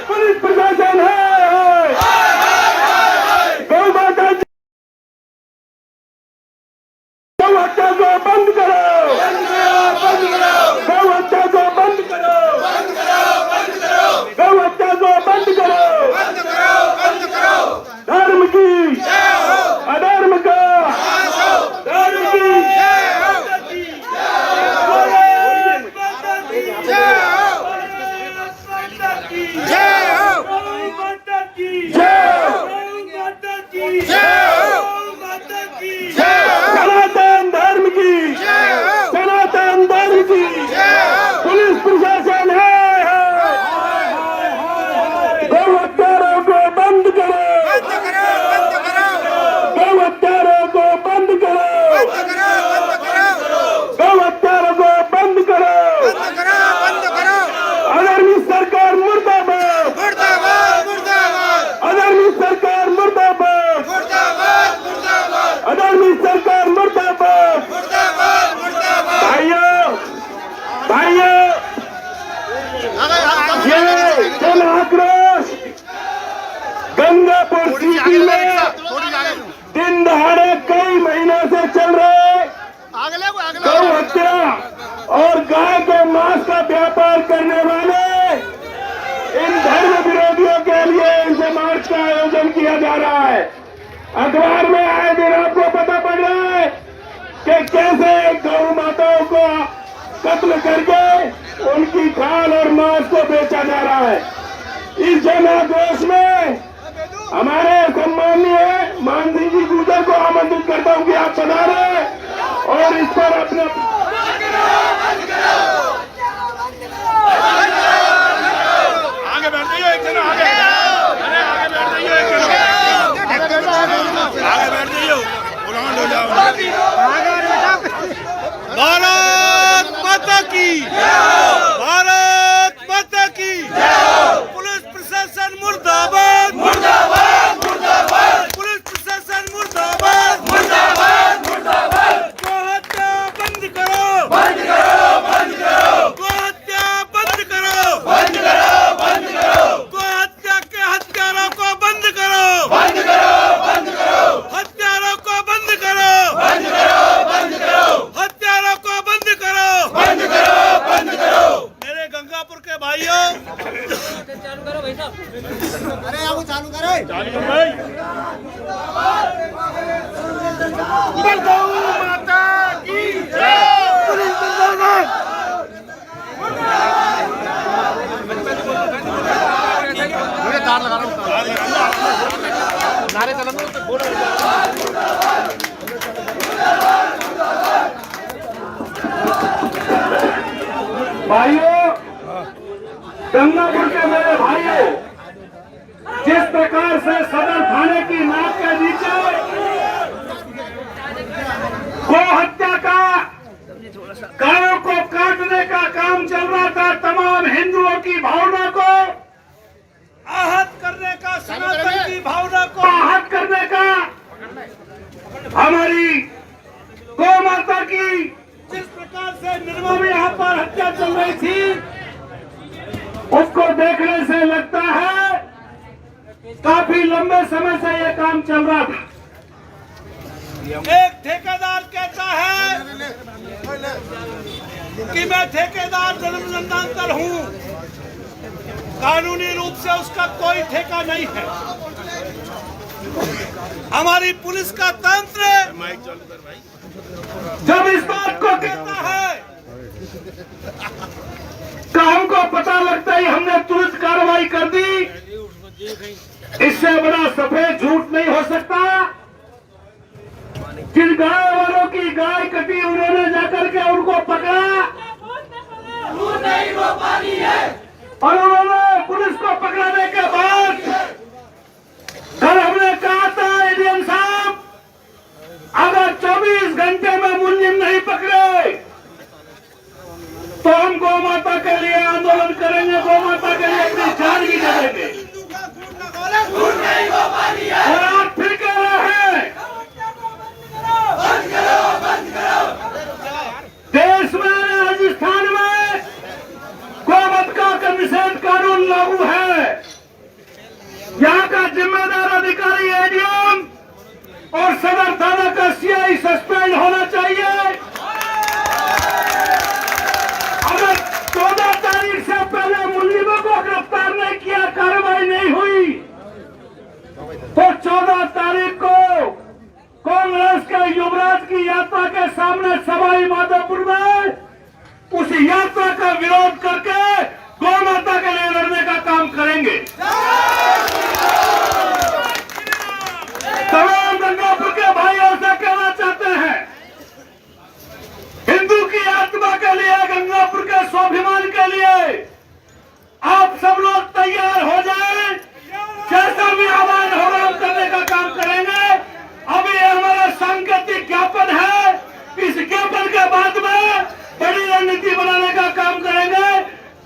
पुलिस प्रशासन है, गौ माता की गौ हत्या को बंद करो, गौ हत्या को बंद करो, गौ हत्या को बंद करो, धर्म की, अधर्म का, धर्म की, सनातन धर्म की, सनातन धर्म की, पुलिस प्रशासन है, गौ हत्यारों को बंद करो, गौ हत्यारों को बंद करो, गौ हत्यारों को बंद करो, अधर्मी सरकार मुर्दाबाद, अधर्मी सरकार मुर्दाबाद, अधर्मी सरकार मुर्दाबाद, भाइयों, भाइयों, ये जन आक्रोश गंगापुर सिटी में दिन दहाड़े कई महीनों से चल रहे गौ हत्या और गाय के मांस का व्यापार करने वाले इन धर्म विरोधियों के लिए इनसे मार्च का आयोजन किया जा रहा है। अखबार में आए दिन आपको पता पड़ रहा है कि कैसे गौ माताओं को कत्ल करके उनकी खाल और मांस को बेचा जा रहा है। इस जन आक्रोश में हमारे सम्मानीय मानसिंह जी गुर्जर को आमंत्रित करता हूं कि आप पधारें और इस पर अपने आगे बैठ जाइए, एक जन आगे बैठ जाइए, भाइयों, गंगापुर के मेरे भाइयों, जिस प्रकार से सदर थाने की नाक के नीचे गो हत्या का, गायों को काटने का काम चल रहा था, तमाम हिंदुओं की भावना को आहत करने का, सनातन की भावना को आहत करने का, हमारी गौ माता की जिस प्रकार से निर्मम यहाँ पर हत्या चल रही थी, उसको देखने से लगता है काफी लंबे समय से यह काम चल रहा था। एक ठेकेदार कहता है कि मैं ठेकेदार जन्मजन्मांतर हूँ, कानूनी रूप से उसका कोई ठेका नहीं है। हमारी पुलिस का तंत्र जब इस बात को कहता है तो हमको पता लगता ही हमने तुरंत कार्रवाई कर दी। इससे बड़ा सफेद झूठ नहीं हो सकता। जिन गाय वालों की गाय कटी, उन्होंने जाकर के उनको पकड़ा और उन्होंने पुलिस को पकड़ने के बाद कल हमने कहा था, एडीएम साहब, अगर 24 घंटे में मुलजिम नहीं पकड़े तो हम गौ माता के लिए आंदोलन करेंगे, गौ माता के लिए अपनी जान भी दे देंगे। और आप फिर कह रहे हैं देश में, राजस्थान में गौवत्ता का निषेध कानून लागू है। यहाँ का जिम्मेदार अधिकारी एडीएम और सदर थाना का सीआई सस्पेंड होना चाहिए। अगर 14 तारीख से पहले मुलजिमों को गिरफ्तार नहीं किया, कार्रवाई नहीं हुई, तो 14 तारीख को कांग्रेस के युवराज की यात्रा के सामने सवाई माधोपुर में उस यात्रा का विरोध करके गौ माता के लिए लड़ने का काम करेंगे। तमाम गंगापुर के भाइयों से कहना चाहते हैं, हिंदू की आत्मा के लिए, गंगापुर के स्वाभिमान के लिए आप सब लोग तैयार हो जाएं। जैसा भी आह्वान होगा हम करने का काम करेंगे। अभी हमारा सांकेतिक ज्ञापन है, इस ज्ञापन के बाद में बड़ी रणनीति बनाने का काम करेंगे।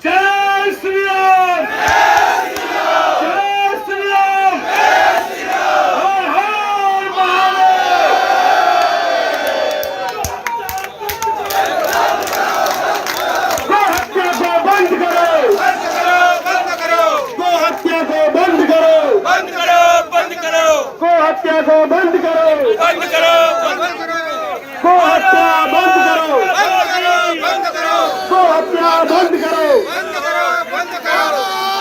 जय श्री राम, जय श्री राम, हर हर महादेव। गौ हत्या को बंद करो, गौ हत्या को बंद करो, गौ हत्या को बंद करो, गौ हत्या बंद करो, गौ हत्या बंद करो।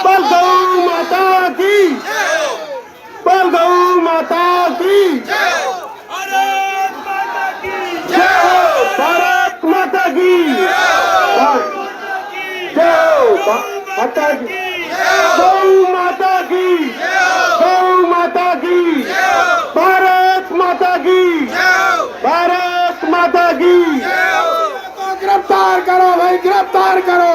बल गौ माता की, बल गौ माता की जय हो, भारत माता की जय हो, माता की, गौ माता की, गौ माता की, भारत माता की, भारत माता की। गिरफ्तार करो भाई, गिरफ्तार करो,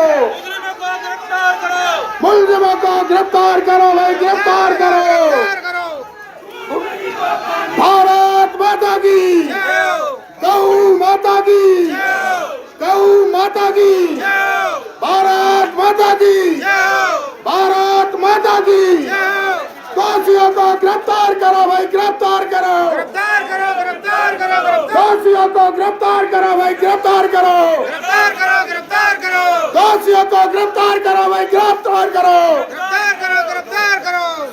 मुलजिमों को गिरफ्तार करो भाई, गिरफ्तार करो। भारत माता की, गौ माता की, गौ माता की, भारत माता की, भारत माता की। दोषियों को गिरफ्तार करो भाई, गिरफ्तार करो, दोषियों को गिरफ्तार करो भाई, गिरफ्तार करो, दोषियों को गिरफ्तार करो भाई, गिरफ्तार करो,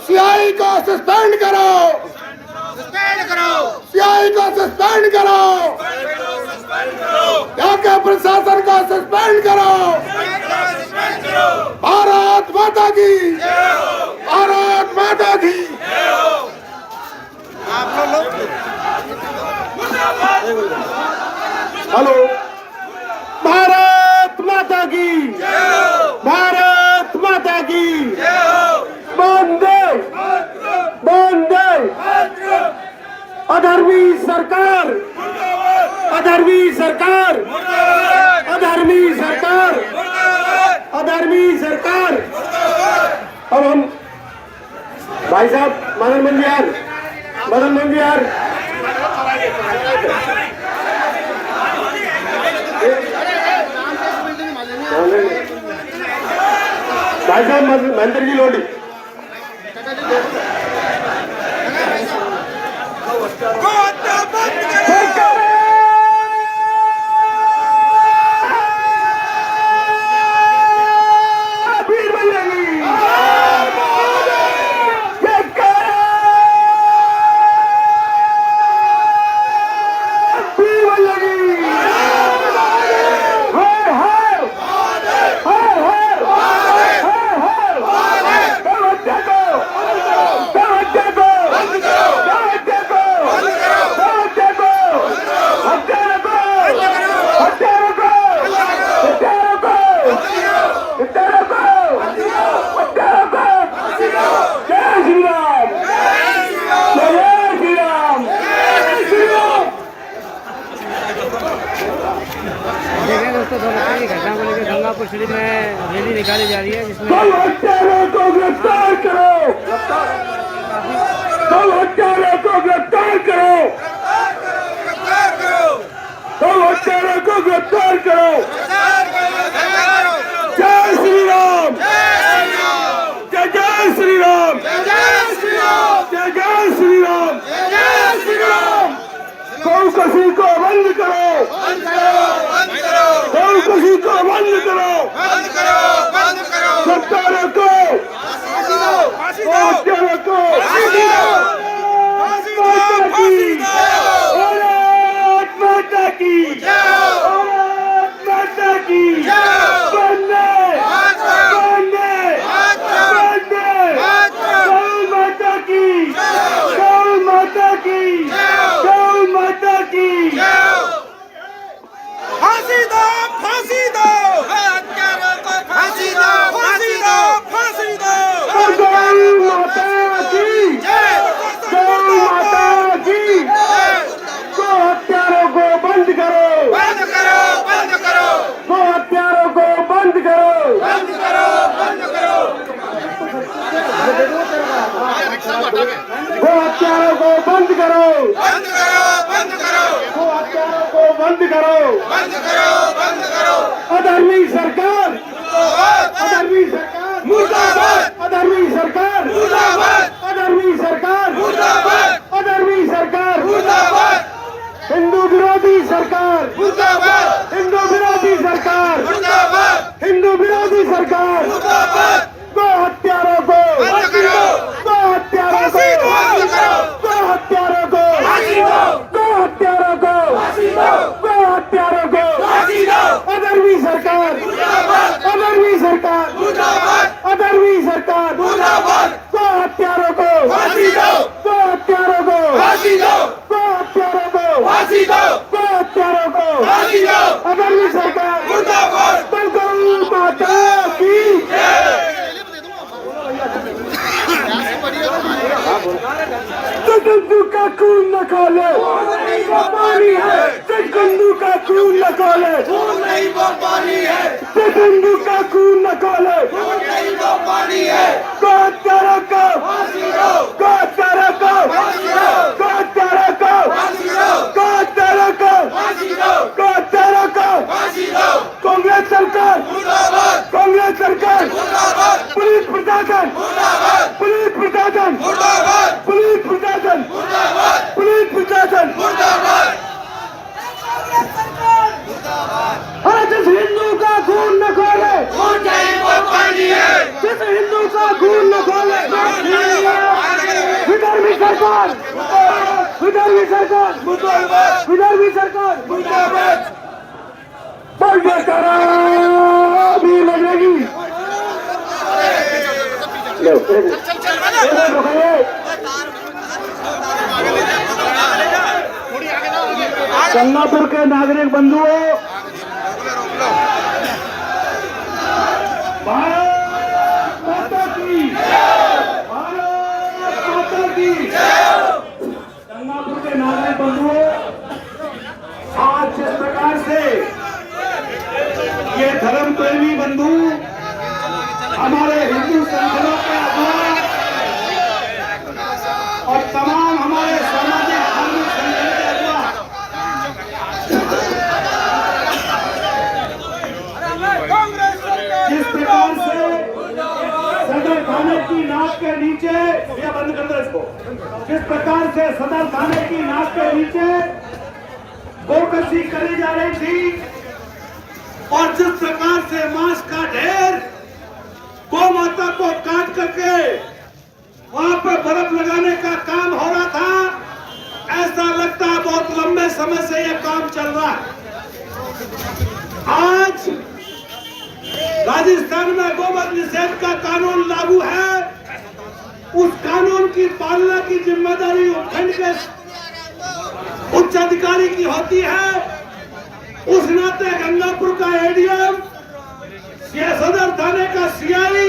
सीआई को सस्पेंड करो, सीआई को सस्पेंड करो, यहाँ के प्रशासन को सस्पेंड करो। भारत माता की, भारत माता की। हेलो, भारत माता की, भारत माता की, वंदे अधर्मी सरकार, अधर्मी सरकार, अधर्मी सरकार, अधर्मी सरकार। अब हम भाई साहब मदन मंडियार, मदन मंडियार, भाई साहब महेंद्र जी लोडी। देखें दोस्तों, की घटना को लेकर गंगापुर शरीफ में रैली निकाली जा रही है, जिसमें हत्यारों को गिरफ्तार करो, हत्यारों को गिरफ्तार करो, हत्यारों को गिरफ्तार करो। जय श्री राम, जय जय श्री राम, जय जय श्री राम। कौकसी को बंद करो, कौकसी को बंद करो, हत्यारों को, हत्यारों को माता की, माता की वंदे, वंदे, वंदे, गौ माता की, गौ माता की, गौ माता की। फांसी दो, फांसी दो, हत्यारों को फांसी दो, फांसी दो, फांसी दो। गौ माता की, गौ माता की, गौ हत्यारों को बंद करो, बंद करो, बंद करो, गौ हत्यारों को बंद करो, बंद करो, बंद करो। गौ हत्यारों को बंद करो, बंद करो, बंद करो, गौ हत्यारों को बंद करो, बंद करो, बंद करो। अधर्मी सरकार, अधर्मी सरकार, मुर्दाबाद, अधर्मी सरकार, मुर्दाबाद, अधर्मी सरकार, मुर्दाबाद, अधर्मी सरकार, मुर्दाबाद, हिंदू विरोधी सरकार, मुर्दाबाद, हिंदू विरोधी सरकार, मुर्दाबाद, हिंदू विरोधी सरकार। मुर्दाबाद। गौ हत्यारों को बंद करो, गौ हत्यारों को फांसी दो, बंद करो, गौ हत्यारों को फांसी दो, गौ हत्यारों को फांसी दो, गौ हत्यारों को फांसी दो। अधर्मी सरकार, मुर्दाबाद, अधर्मी सरकार, मुर्दाबाद, अधर्मी सरकार। मुर्दाबाद, गौ हत्यारों को फांसी दो, गौ हत्यारों को फांसी दो, गौ हत्यारों को फांसी दो, गौ हत्यारों को फांसी दो। अधर्मी सरकार। मुर्दाबाद। गौ माता की सिकंदू का खून न खोले, पानी है, सिकंदू का खून न खोले, नहीं वो पानी है, सिकंदू का खून न खोले। नहीं वो पानी है। गौ हत्यारों को, फांसी दो, गौ हत्यारों को, फांसी दो, गौ हत्यारों को, फांसी दो, गौ हत्यारों को, फांसी दो, गौ हत्यारों को। फांसी दो। कांग्रेस सरकार, मुर्दाबाद, कांग्रेस सरकार, मुर्दाबाद, पुलिस प्रशासन, मुर्दाबाद, पुलिस प्रशासन, मुर्दाबाद, पुलिस प्रशासन, मुर्दाबाद, पुलिस प्रशासन। मुर्दाबाद। हाँ, जिस हिंदू का खून न खोले, नहीं वो पानी है, जिस हिंदू का खून न खोले। विदर्भी सरकार, विदर्भी सरकार, विदर्भी सरकार। बंद करो, अभी लगेगी। लो, गंगापुर के नागरिक बंधुओं, भारत माता की, भारत माता की। गंगापुर के हमारे हिंदू संगठनों के अगुवा और तमाम हमारे सामाजिक धार्मिक संगठन के अगुवा जिस प्रकार से सदर थाने की नाक के नीचे, भैया बंद कर दो इसको, जिस प्रकार से सदर थाने की नाक के नीचे गोकशी करी जा रही थी और जिस प्रकार से मांस का ढेर गौ माता को काट करके वहां पर बर्फ लगाने का काम हो रहा था, ऐसा लगता है बहुत लंबे समय से यह काम चल रहा है। आज राजस्थान में गोवध निषेध का कानून लागू है। उस कानून की पालना की जिम्मेदारी उपखंड के उच्च अधिकारी की होती है। उस नाते गंगापुर का एडीएम, सदर थाने का सीआई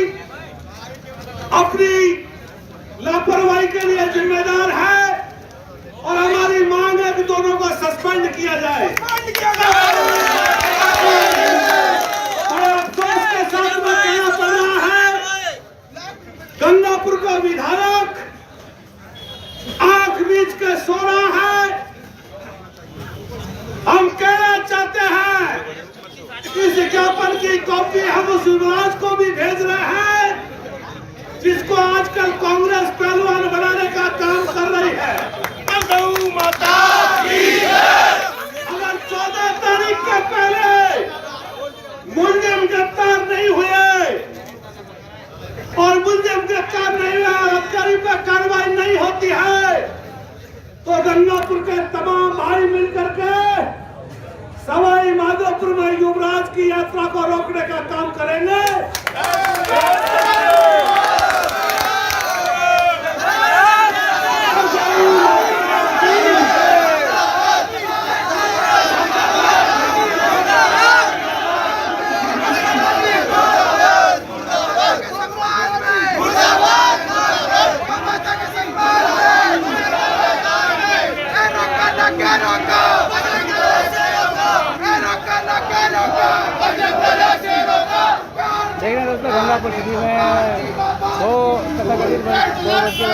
अपनी लापरवाही के लिए जिम्मेदार है और हमारी मांग है कि दोनों को सस्पेंड किया जाए। बड़े अफसोस के साथ में कहना पड़ रहा है, गंगापुर का विधायक आंख मीच के सो रहा है। हम कहना चाहते हैं इस ज्ञापन की कॉपी हम उस युवराज को भी भेज रहे हैं जिसको आजकल कांग्रेस पहलवान बनाने का काम कर रही है। गौ माता की जय। अगर 14 तारीख के पहले मुलजिम गिरफ्तार नहीं हुए और मुलजिम गिरफ्तार नहीं हुआ और अधिकारी पर कार्रवाई नहीं होती है तो गंगापुर के तमाम भाई मिलकर के सवाई माधोपुर में युवराज की यात्रा को रोकने का काम करेंगे। देख रहे हैं दोस्तों, गंगापुर सिटी में 2 बजे के बारे में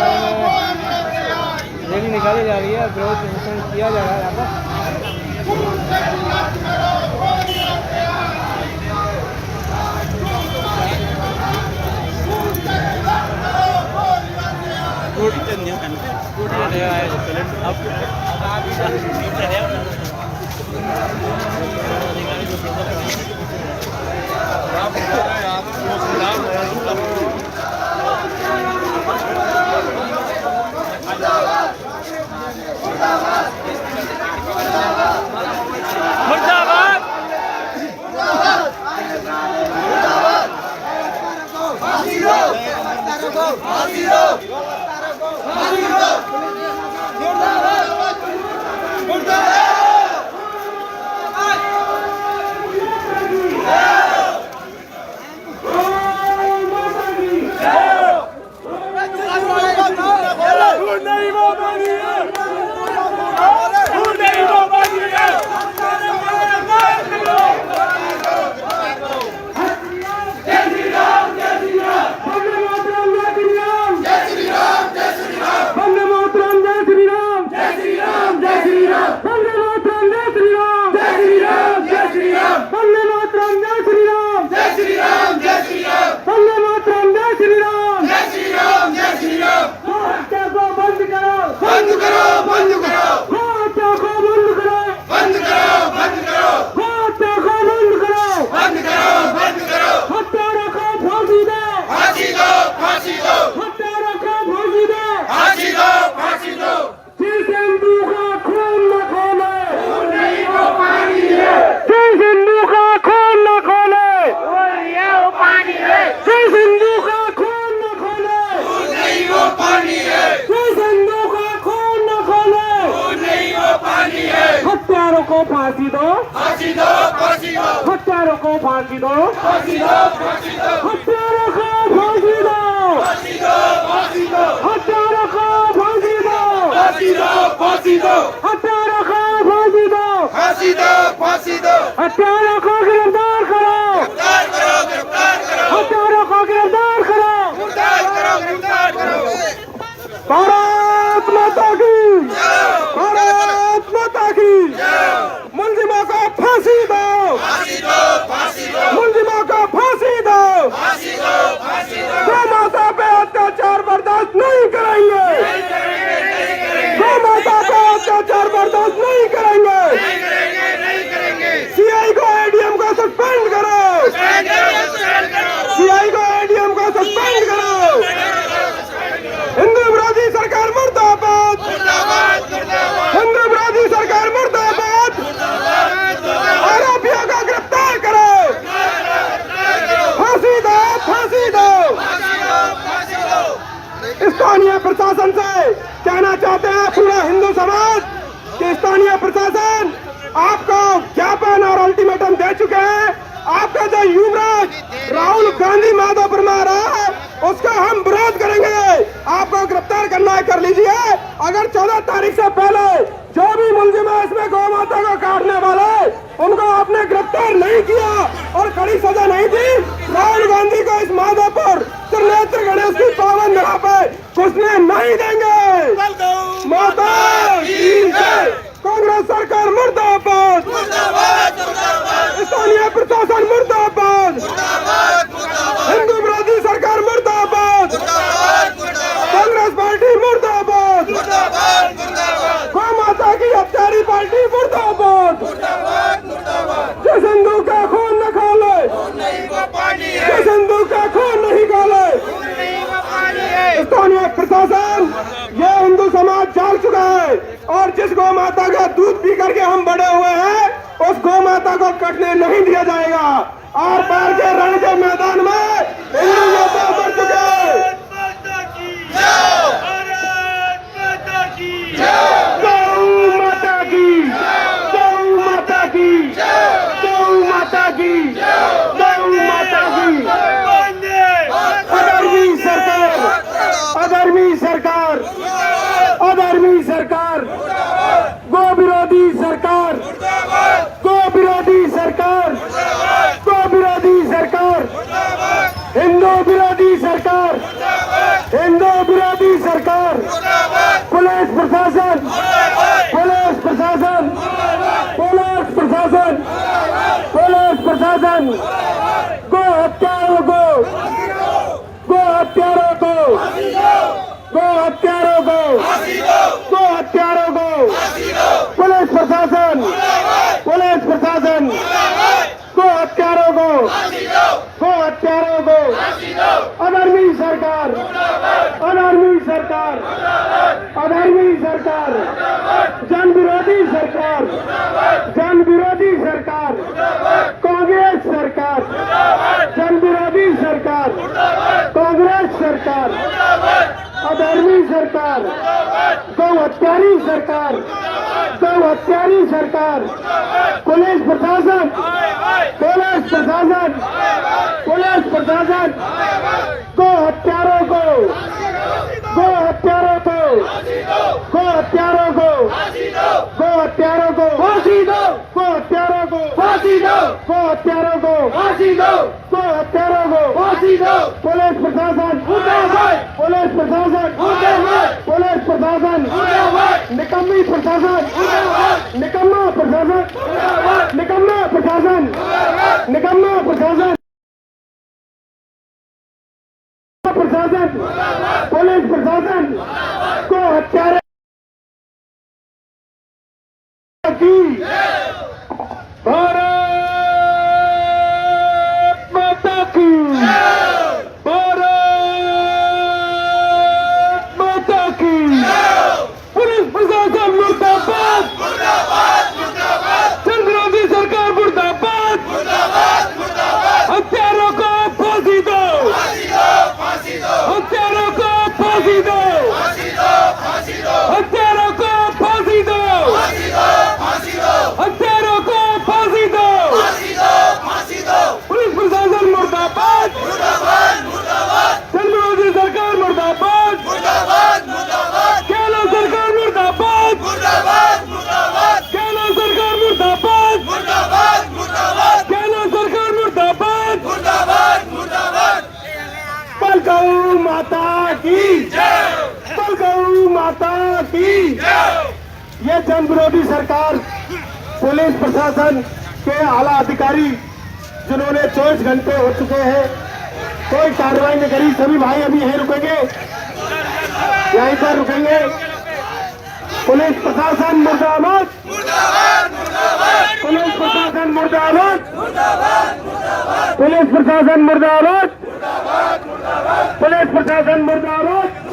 रैली निकाली जा रही है, विरोध प्रदर्शन किया जा रहा है यहाँ को फांसी दो, फांसी दो, फांसी दो, हत्यारों को फांसी दो, फांसी दो, फांसी दो, हत्यारों को फांसी दो, फांसी दो, फांसी दो, हत्यारों को फांसी दो, फांसी दो, फांसी दो, हत्यारों को फांसी दो, फांसी दो, फांसी दो, हत्यारों को गिरफ्तार करो, गिरफ्तार करो, गिरफ्तार करो, हत्यारों को गिरफ्तार प्रशासन से कहना चाहते हैं, पूरा हिंदू समाज, कि स्थानीय प्रशासन आपको ज्ञापन और अल्टीमेटम दे चुके हैं। आपका जो युवराज राहुल गांधी माधव पर मार रहा है, उसका हम विरोध करेंगे। आपको गिरफ्तार करना है, कर लीजिए। अगर 14 तारीख से पहले जो भी मुलजिम है इसमें गौ माता को काटने वाले, उनको आपने गिरफ्तार नहीं किया और कड़ी सजा नहीं दी, राहुल गांधी को इस माधवपुर त्रिनेत्र गणेश की पावन धरा पे घुसने नहीं देंगे। माता की जय। कांग्रेस सरकार मुर्दाबाद, स्थानीय प्रशासन मुर्दाबाद, हिंदू विरोधी सरकार मुर्दाबाद, कांग्रेस पार्टी मुर्दाबाद, गौ माता की हत्यारी पार्टी मुर्दाबाद। जिस हिंदू का खून न खोले, जिस हिंदू का खून नहीं खोले, स्थानीय प्रशासन, ये हिंदू समाज जाग चुका है। और जिस गौ माता का दूध पी करके हम बड़े हुए हैं, उस गौ माता को कटने नहीं दिया जाएगा। आर पार के रण के मैदान में हिंदू योद्धा बढ़ चुके हैं। गौ माता की, गौ माता की, गौ माता की, गौ माता की। अधर्मी सरकार, अधर्मी सरकार, अधर्मी सरकार, गो विरोधी सरकार, गो विरोधी सरकार, गो विरोधी सरकार, हिंदू विरोधी सरकार, हिंदू विरोधी सरकार। पुलिस प्रशासन, पुलिस प्रशासन, पुलिस प्रशासन, पुलिस प्रशासन, गो हत्यारों को, गो हत्यारों को, गो हत्यारों को, गो हत्यारों को, पुलिस प्रशासन, पुलिस प्रशासन, गो हत्यारों को, गो हत्यारों को, अधर्मी सरकार, अधर्मी सरकार, अधर्मी सरकार, जन विरोधी सरकार, जन विरोधी सरकार, कांग्रेस सरकार, जन विरोधी सरकार, कांग्रेस सरकार, अधर्मी सरकार, गौ हत्यारी सरकार, गौ हत्यारी सरकार। पुलिस प्रशासन, पुलिस प्रशासन, पुलिस प्रशासन, गौ हत्यारों को, गौ हत्यारों को, गौ हत्यारों को, गौ हत्यारों को फांसी दो, गौ हत्यारों को फांसी दो, गौ हत्यारों को फांसी दो, गौ हत्यारों को फांसी दो। पुलिस प्रशासन, पुलिस प्रशासन, पुलिस प्रशासन, निकम्मी प्रशासन, निकम्मा प्रशासन, निकम्मा प्रशासन, निकम्मा प्रशासन, प्रशासन, पुलिस प्रशासन को हत्यारे की। भारत माता की, भारत माता की। पुलिस प्रशासन मुर्दाबाद, जन विरोधी सरकार मुर्दाबाद, हत्यारों को फांसी दो, हत्यारों को फांसी दो, हत्यारों को फांसी दो, हत्यारों को फांसी दो, पुलिस प्रशासन मुर्दाबाद, जन विरोधी सरकार मुर्दाबाद, केंद्र सरकार मुर्दाबाद, केंद्र सरकार मुर्दाबाद, केंद्र सरकार मुर्दाबाद। पल गौ माता की जय, पल गौ माता की जय। ये जन विरोधी सरकार, पुलिस प्रशासन के आला अधिकारी जिन्होंने 24 घंटे हो चुके हैं, कोई कार्रवाई नहीं करी। सभी भाई अभी यहीं रुकेंगे, यहीं पर रुकेंगे। पुलिस प्रशासन मुर्दाबाद, पुलिस प्रशासन मुर्दाबाद, पुलिस प्रशासन मुर्दाबाद, पुलिस प्रशासन मुर्दाबाद।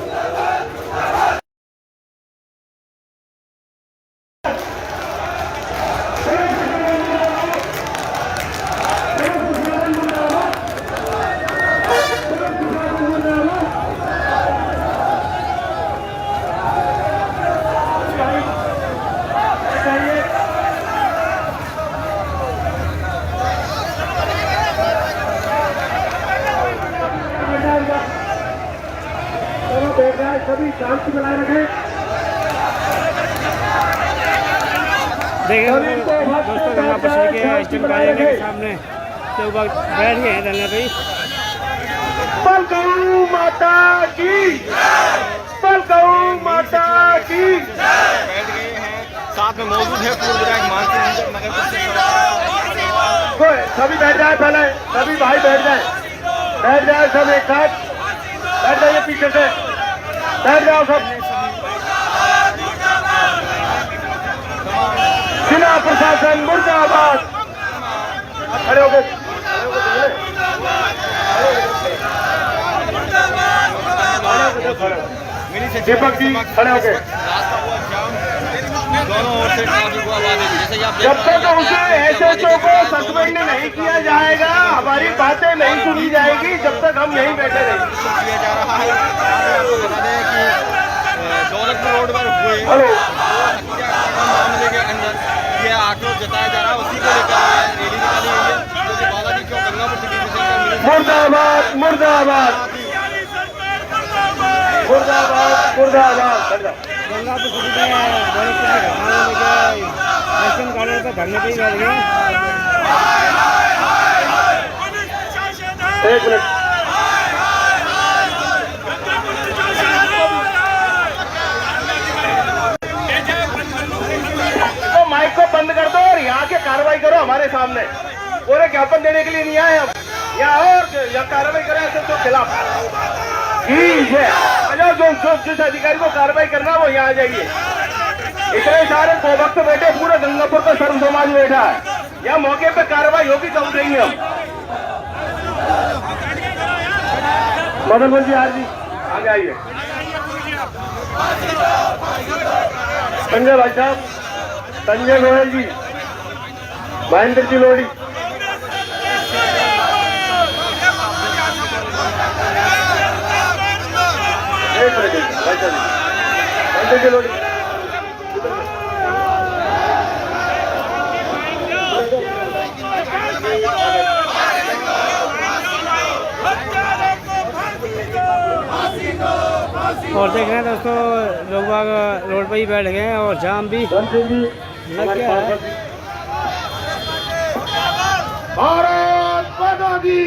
जाए, सभी शांति बनाए रखें। देखिए दोस्तों गंगापुर शहर के स्टेशन कार्यालय के सामने लोग बैठ गए हैं धरने पे। बल गौ माता की, बल गौ माता की। बैठ गए हैं, साथ में मौजूद है पूर्व विधायक मानसिंह नगर सभी बैठ जाए, पहले सभी भाई बैठ जाए, सब एक साथ बैठ जाइए, पीछे से बैठ जाओ सब। जिला प्रशासन मुर्दाबाद। खड़े हो गए, दीपक जी खड़े हो गए। दोनों ओर से ट्रैफिक हुआ जैसे कि आप जब तक उसे एसएचओ को सस्पेंड नहीं किया जाएगा, हमारी बातें नहीं सुनी जाएगी, जब तक हम यहीं बैठे रहेंगे। किया जा रहा है। आपको बता दें कि दौलतपुर रोड पर हुए मामले के अंदर यह आक्रोश जताया जा रहा है, उसी को लेकर रैली निकाली गई है, जो कि बालाजी चौक गंगापुर सिटी मुर्दाबाद मुर्दाबाद मुर्दाबाद मुर्दाबाद। गंगापुर सिटी में दौलतपुर के घटना लेकर स्टेशन कार्यालय पर धरने पे ही बैठ गए। एक मिनट, तो माइक को बंद कर दो और यहाँ के कार्रवाई करो हमारे सामने। पूरे ज्ञापन देने के लिए नहीं आए हम यहाँ, और यहाँ कार्रवाई करें एसएचओ के खिलाफ। ठीक है, जो जिस अधिकारी को कार्रवाई करना वो यहाँ आ जाइए। इतने सारे वक्त बैठे, पूरे गंगापुर का सर्व समाज बैठा है, यहाँ मौके पे कार्रवाई होगी तो देंगे हम। मदन जी आर जी आगे आइए। संजय भाई साहब, संजय गोयल जी, महेंद्र जी लोड़ी। महेंद्र जी लोड़ी। और देख रहे हैं दोस्तों लोग बाग रोड पर ही बैठ गए हैं और जाम भी लग गया है। भारत माता की,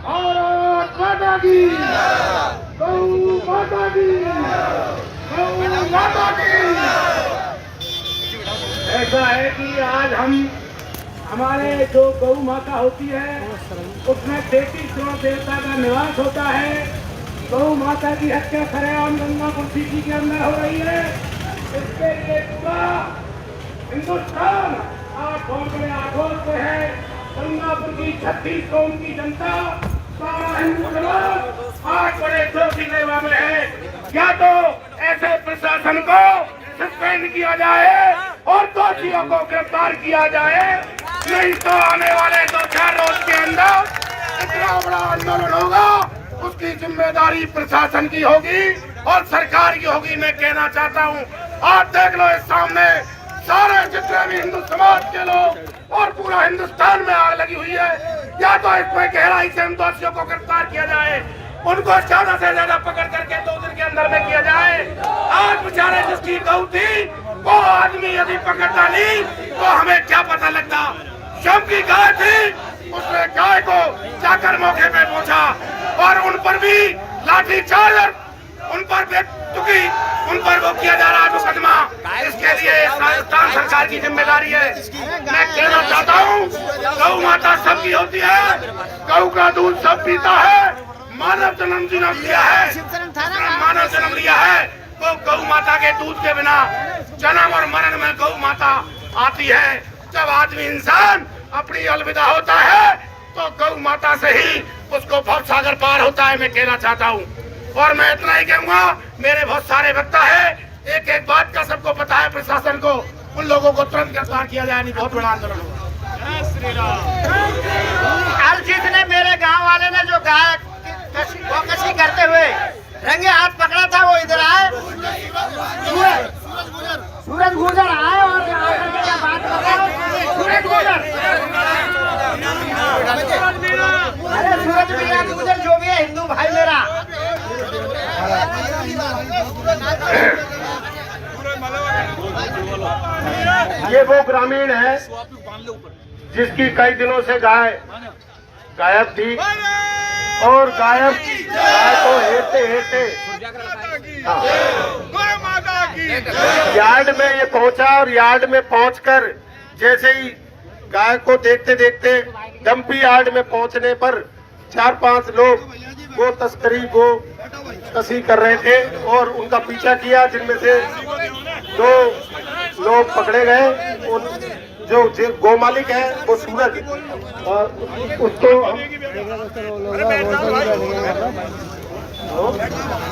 भारत माता की, गौ माता की, गौ माता की। ऐसा है कि आज हम हमारे जो गौ माता होती है उसमें 33 करोड़ देवता का निवास होता है। गौ माता की हत्या सरेआम गंगापुर सिटी के अंदर हो रही है। इसके लिए पूरा हिंदुस्तान आज बहुत बड़े आक्रोश पे है। गंगापुर की 36 करोड़ की जनता, सारा हिंदू समाज आज बड़े जोशीलेवा में है। या तो ऐसे प्रशासन को सस्पेंड किया जाए और दोषियों को गिरफ्तार किया जाए, नहीं तो आने वाले 2-4 रोज के अंदर इतना बड़ा आंदोलन होगा, उसकी जिम्मेदारी प्रशासन की होगी और सरकार की होगी। मैं कहना चाहता हूँ, आप देख लो इस सामने सारे जितने भी हिंदू समाज के लोग और पूरा हिंदुस्तान में आग लगी हुई है। या तो इसमें गहराई से इन दोषियों को गिरफ्तार किया जाए, उनको ज्यादा से ज्यादा पकड़ करके 2 दिन के अंदर में किया जाए। आज बेचारे जिसकी गौ थी वो आदमी यदि पकड़ डाली तो हमें क्या पता लगता। शव की गाय थी, उसने गाय को जाकर मौके पे पहुंचा और उन पर भी लाठी चार्ज और उन पर बेतुकी उन पर वो किया जा रहा है मुकदमा। इसके लिए राजस्थान सरकार की जिम्मेदारी है। मैं कहना चाहता हूँ, गौ माता सबकी होती है, गौ का दूध सब पीता है, मानव जन्म लिया है, मानव जन्म लिया है तो गौ माता के दूध के बिना जन्म और मरण में गौ माता आती है। जब आदमी इंसान अपनी अलविदा होता है तो गौ माता से ही उसको भव सागर पार होता है। मैं कहना चाहता हूँ और मैं इतना ही कहूँगा, मेरे बहुत सारे वक्ता है, एक एक बात का सबको पता है प्रशासन को, उन लोगों को तुरंत गिरफ्तार किया जाए, नहीं बहुत बड़ा आंदोलन होगा। कल जिसने मेरे गांव वाले ने जो गाय कशी करते हुए रंगे हाथ पकड़ा था वो इधर आए, सूरज गुजर आए और क्या बात सूरज गुजर, अरे सूरज गुजर जो भी है हिंदू भाई मेरा ये वो ग्रामीण है जिसकी कई दिनों से गाय गायब थी और गाय को हेरते हेरते यार्ड में ये पहुंचा और यार्ड में पहुंचकर जैसे ही गाय को देखते देखते डंपी यार्ड में पहुंचने पर 4-5 लोग गो तस्करी गो कसी कर रहे थे और उनका पीछा किया, जिनमें से 2 लोग पकड़े गए। उन जो गो मालिक है वो सूरज, और उसको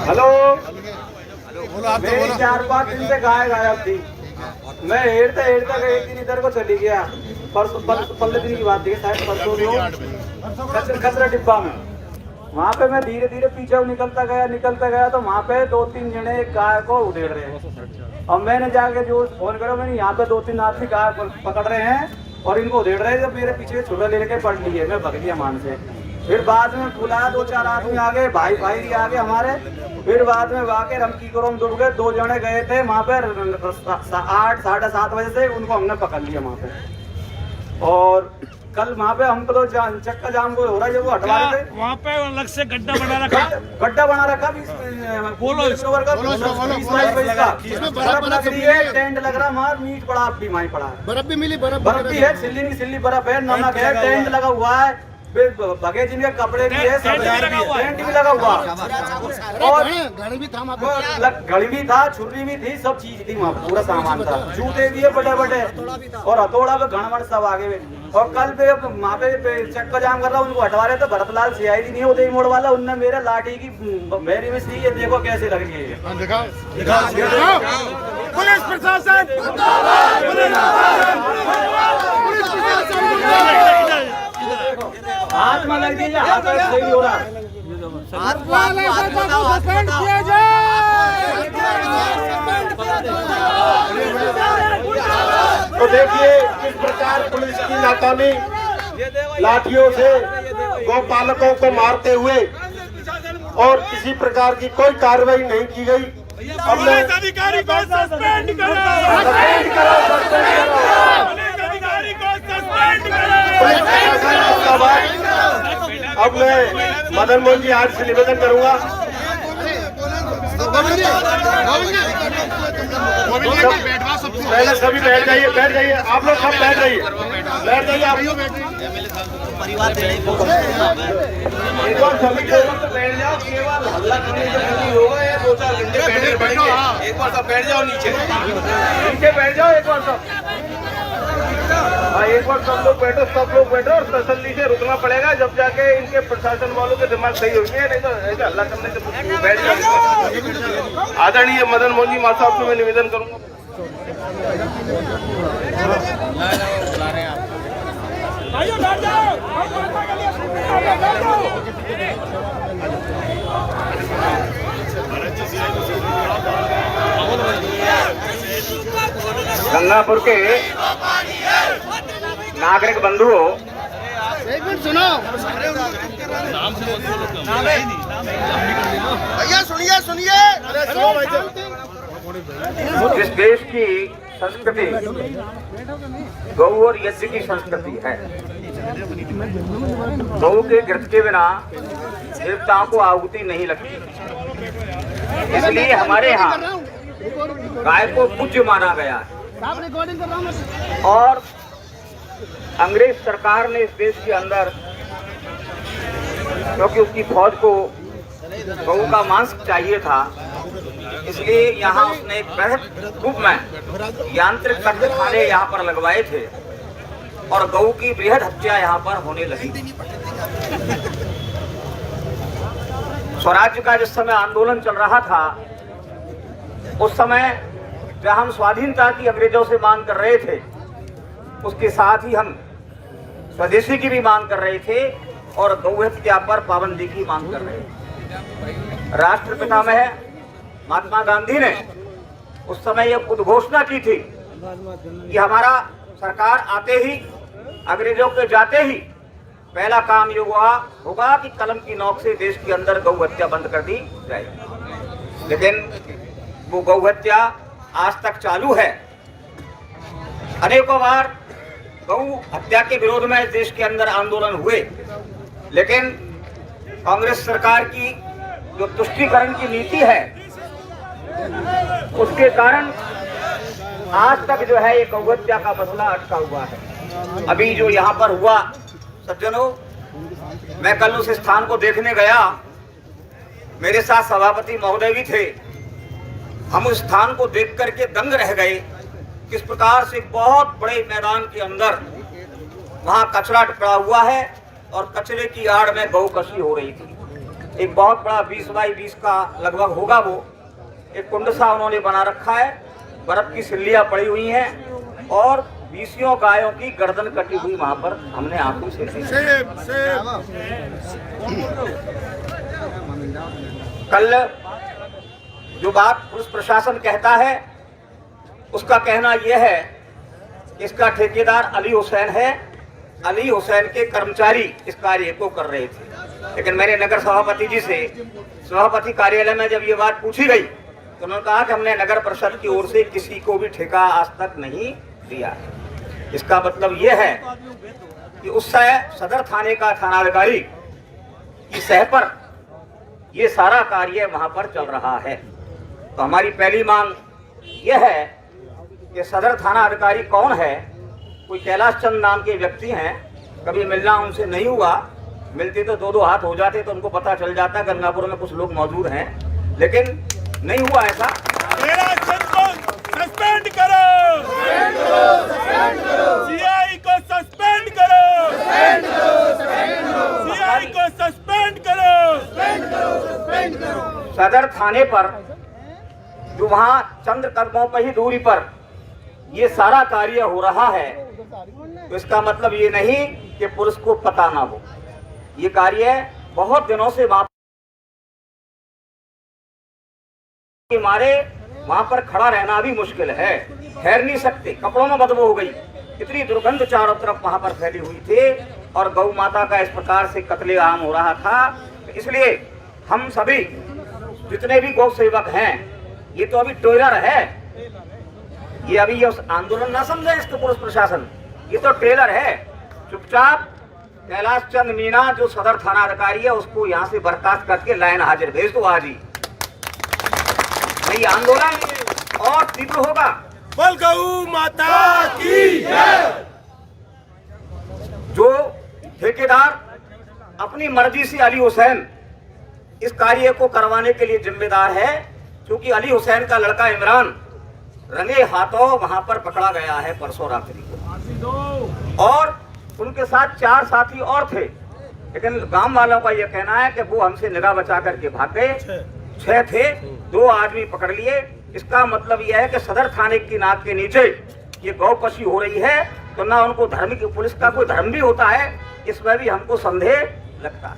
हेलो मेरी 4-5 दिन से गाय गायब थी। मैं हेरते हेरते एक दिन इधर को चली गया, परसों 15 दिन की बात थी शायद, परसों खतरा डिब्बा में। वहाँ पे मैं धीरे धीरे पीछे निकलता गया तो वहाँ पे 2-3 जने एक गाय को उधेड़ रहे हैं और मैंने जाके जो फोन करा, मैंने यहाँ पे 2-3 आदमी गाय पकड़ रहे हैं और इनको उधेड़ रहे थे। मेरे पीछे छुरा लेके पड़ लिए, मैं भग गया मान से। फिर बाद में बुलाया, 2-4 आदमी आ गए, भाई भी आ गए हमारे। फिर बाद में आके हम की करो, हम डूब गए। 2 जने गए थे वहाँ पे 8 साढ़े 7 बजे से, उनको हमने पकड़ लिया वहाँ पे। और कल वहाँ पे हमको तो चक्का जाम को हो रहा है, जब वो हटवा रहे थे वहाँ पे अलग से गड्ढा बना रखा, बोलो टेंट लग रहा, मार मीट पड़ा, अब भी वहीं पड़ा, बर्फ भी मिली, बर्फ भी है, सिल्ली बर्फ है, नमक है, टेंट लगा हुआ है, भगे जिनके कपड़े भी है, सब टेंट भी लगा हुआ और घड़ी भी था, छुरी भी थी, सब चीज थी वहाँ, पूरा सामान था, जूते भी है बड़े और हथौड़ा पे घड़मड़ सब आगे में। और कल पे वहाँ पे चक्का जाम कर रहा, उनको हटवा रहे थे। भरतलाल CID नहीं है, उदय मोड़ वाला, उनने मेरे लाठी की मेरी में सी, ये देखो कैसे लग रही है। पुलिस प्रशासन हाथ में लग गई, हाथ में सही हो रहा है। तो देखिए किस प्रकार पुलिस की नाकामी लाठियों से गौपालकों को मारते हुए और किसी प्रकार की कोई कार्रवाई नहीं की गई। हमने अधिकारी को सस्पेंड करो, अधिकारी को सस्पेंड करो। अब मैं मदन मोहन जी आज से निवेदन करूंगा, पहले सभी बैठ जाइए, आप लोग सब बैठ जाइए आप एक बार सभी बैठ जाओ, केवल हल्ला करने से नहीं होगा, या 2-4 घंटे बैठे पड़ेंगे। एक बार सब बैठ जाओ, नीचे बैठ जाओ, एक बार सब, हाँ एक बार सब लोग बैठो और तसल्ली से रुकना पड़ेगा, जब जाके इनके प्रशासन वालों के दिमाग सही होंगे, नहीं तो ऐसे हल्ला करने से बैठ जाओ। आदरणीय मदन मोहन जी माता साहब से मैं निवेदन करूंगा। गंगापुर के नागरिक बंधुओं, एक मिनट सुनो भैया, सुनिए जिस देश की संस्कृति गौ और यज्ञ की संस्कृति है, गौ के घृत के बिना देवताओं को आहुति नहीं लगती, इसलिए हमारे यहाँ गाय को पूज्य माना गया है। और अंग्रेज सरकार ने इस देश के अंदर, क्योंकि उसकी फौज को गौ का मांस चाहिए था, इसलिए यहाँ उसने एक बृहद रूप में यांत्रिक कत्लखाने यहाँ पर लगवाए थे और गौ की बृहद हत्या यहाँ पर होने लगी। स्वराज्य का जिस समय आंदोलन चल रहा था, उस समय जब हम स्वाधीनता की अंग्रेजों से मांग कर रहे थे, उसके साथ ही हम स्वदेशी की भी मांग कर रहे थे और गौ हत्या पर पाबंदी की मांग कर रहे थे। राष्ट्रपिता में महात्मा गांधी ने उस समय यह उद्घोषणा की थी कि हमारा सरकार आते ही, अंग्रेजों के जाते ही पहला काम ये होगा कि कलम की नोक से देश के अंदर गौ हत्या बंद कर दी जाए। लेकिन वो गौ हत्या आज तक चालू है। अनेकों बार गौ हत्या के विरोध में इस देश के अंदर आंदोलन हुए, लेकिन कांग्रेस सरकार की जो तुष्टीकरण की नीति है उसके कारण आज तक जो है ये गौ हत्या का मसला अटका हुआ है। अभी जो यहाँ पर हुआ, सज्जनों, मैं कल उस स्थान को देखने गया, मेरे साथ सभापति महोदय भी थे। हम उस स्थान को देख करके दंग रह गए, किस प्रकार से बहुत बड़े मैदान के अंदर वहां कचरा पड़ा हुआ है और कचरे की आड़ में गौ कशी हो रही थी। एक बहुत बड़ा 20 बाई 20 का लगभग होगा वो, एक कुंड सा उन्होंने बना रखा है, बर्फ की सिल्लियां पड़ी हुई हैं और 20 गायों की गर्दन कटी हुई वहां पर हमने आंखों से देखी। कल जो बात पुलिस प्रशासन कहता है उसका कहना यह है, इसका ठेकेदार अली हुसैन है, अली हुसैन के कर्मचारी इस कार्य को कर रहे थे। लेकिन मैंने नगर सभापति जी से सभापति कार्यालय में जब ये बात पूछी गई तो उन्होंने कहा कि हमने नगर परिषद की ओर से किसी को भी ठेका आज तक नहीं दिया है। इसका मतलब यह है कि उस सदर थाने का थानाधिकारी की सह पर ये सारा कार्य वहां पर चल रहा है। तो हमारी पहली मांग यह है कि सदर थाना अधिकारी कौन है? कोई कैलाश चंद नाम के व्यक्ति हैं, कभी मिलना उनसे नहीं हुआ, मिलते तो 2-2 हाथ हो जाते तो उनको पता चल जाता गंगापुर में कुछ लोग मौजूद हैं, लेकिन नहीं हुआ ऐसा। कैलाश चंद को सस्पेंड करो, सीआई को सस्पेंड करो, सीआई को सस्पेंड करो। सदर थाने पर जो वहां चंद कदमों पर ही दूरी पर ये सारा कार्य हो रहा है, तो इसका मतलब ये नहीं कि पुलिस को पता ना हो। ये कार्य बहुत दिनों से वहां मारे वहां पर खड़ा रहना भी मुश्किल है, ठहर नहीं सकते, कपड़ों में बदबू हो गई, इतनी दुर्गंध चारों तरफ वहां पर फैली हुई थी और गौ माता का इस प्रकार से कत्लेआम हो रहा था। इसलिए हम सभी जितने भी गौ सेवक हैं, ये तो अभी ट्रेलर है, ये अभी ये आंदोलन ना समझे इसको पुलिस प्रशासन, ये तो ट्रेलर है। चुपचाप कैलाश चंद मीना जो सदर थाना अधिकारी है उसको यहाँ से बर्खास्त करके लाइन हाजिर भेज दो आज ही, नहीं आंदोलन और तीव्र होगा। बोल गौ माता की जय। जो ठेकेदार अपनी मर्जी से अली हुसैन इस कार्य को करवाने के लिए जिम्मेदार है, क्योंकि अली हुसैन का लड़का इमरान रंगे हाथों वहां पर पकड़ा गया है परसों रात्रि को, और उनके साथ 4 साथी और थे, लेकिन गांव वालों का यह कहना है कि वो हमसे निगाह बचा करके भाग गए। 6 थे, 2 आदमी पकड़ लिए। इसका मतलब यह है कि सदर थाने की नाक के नीचे ये गौ कशी हो रही है, तो ना उनको धर्म की, पुलिस का कोई धर्म भी होता है, इसमें भी हमको संदेह लगता है।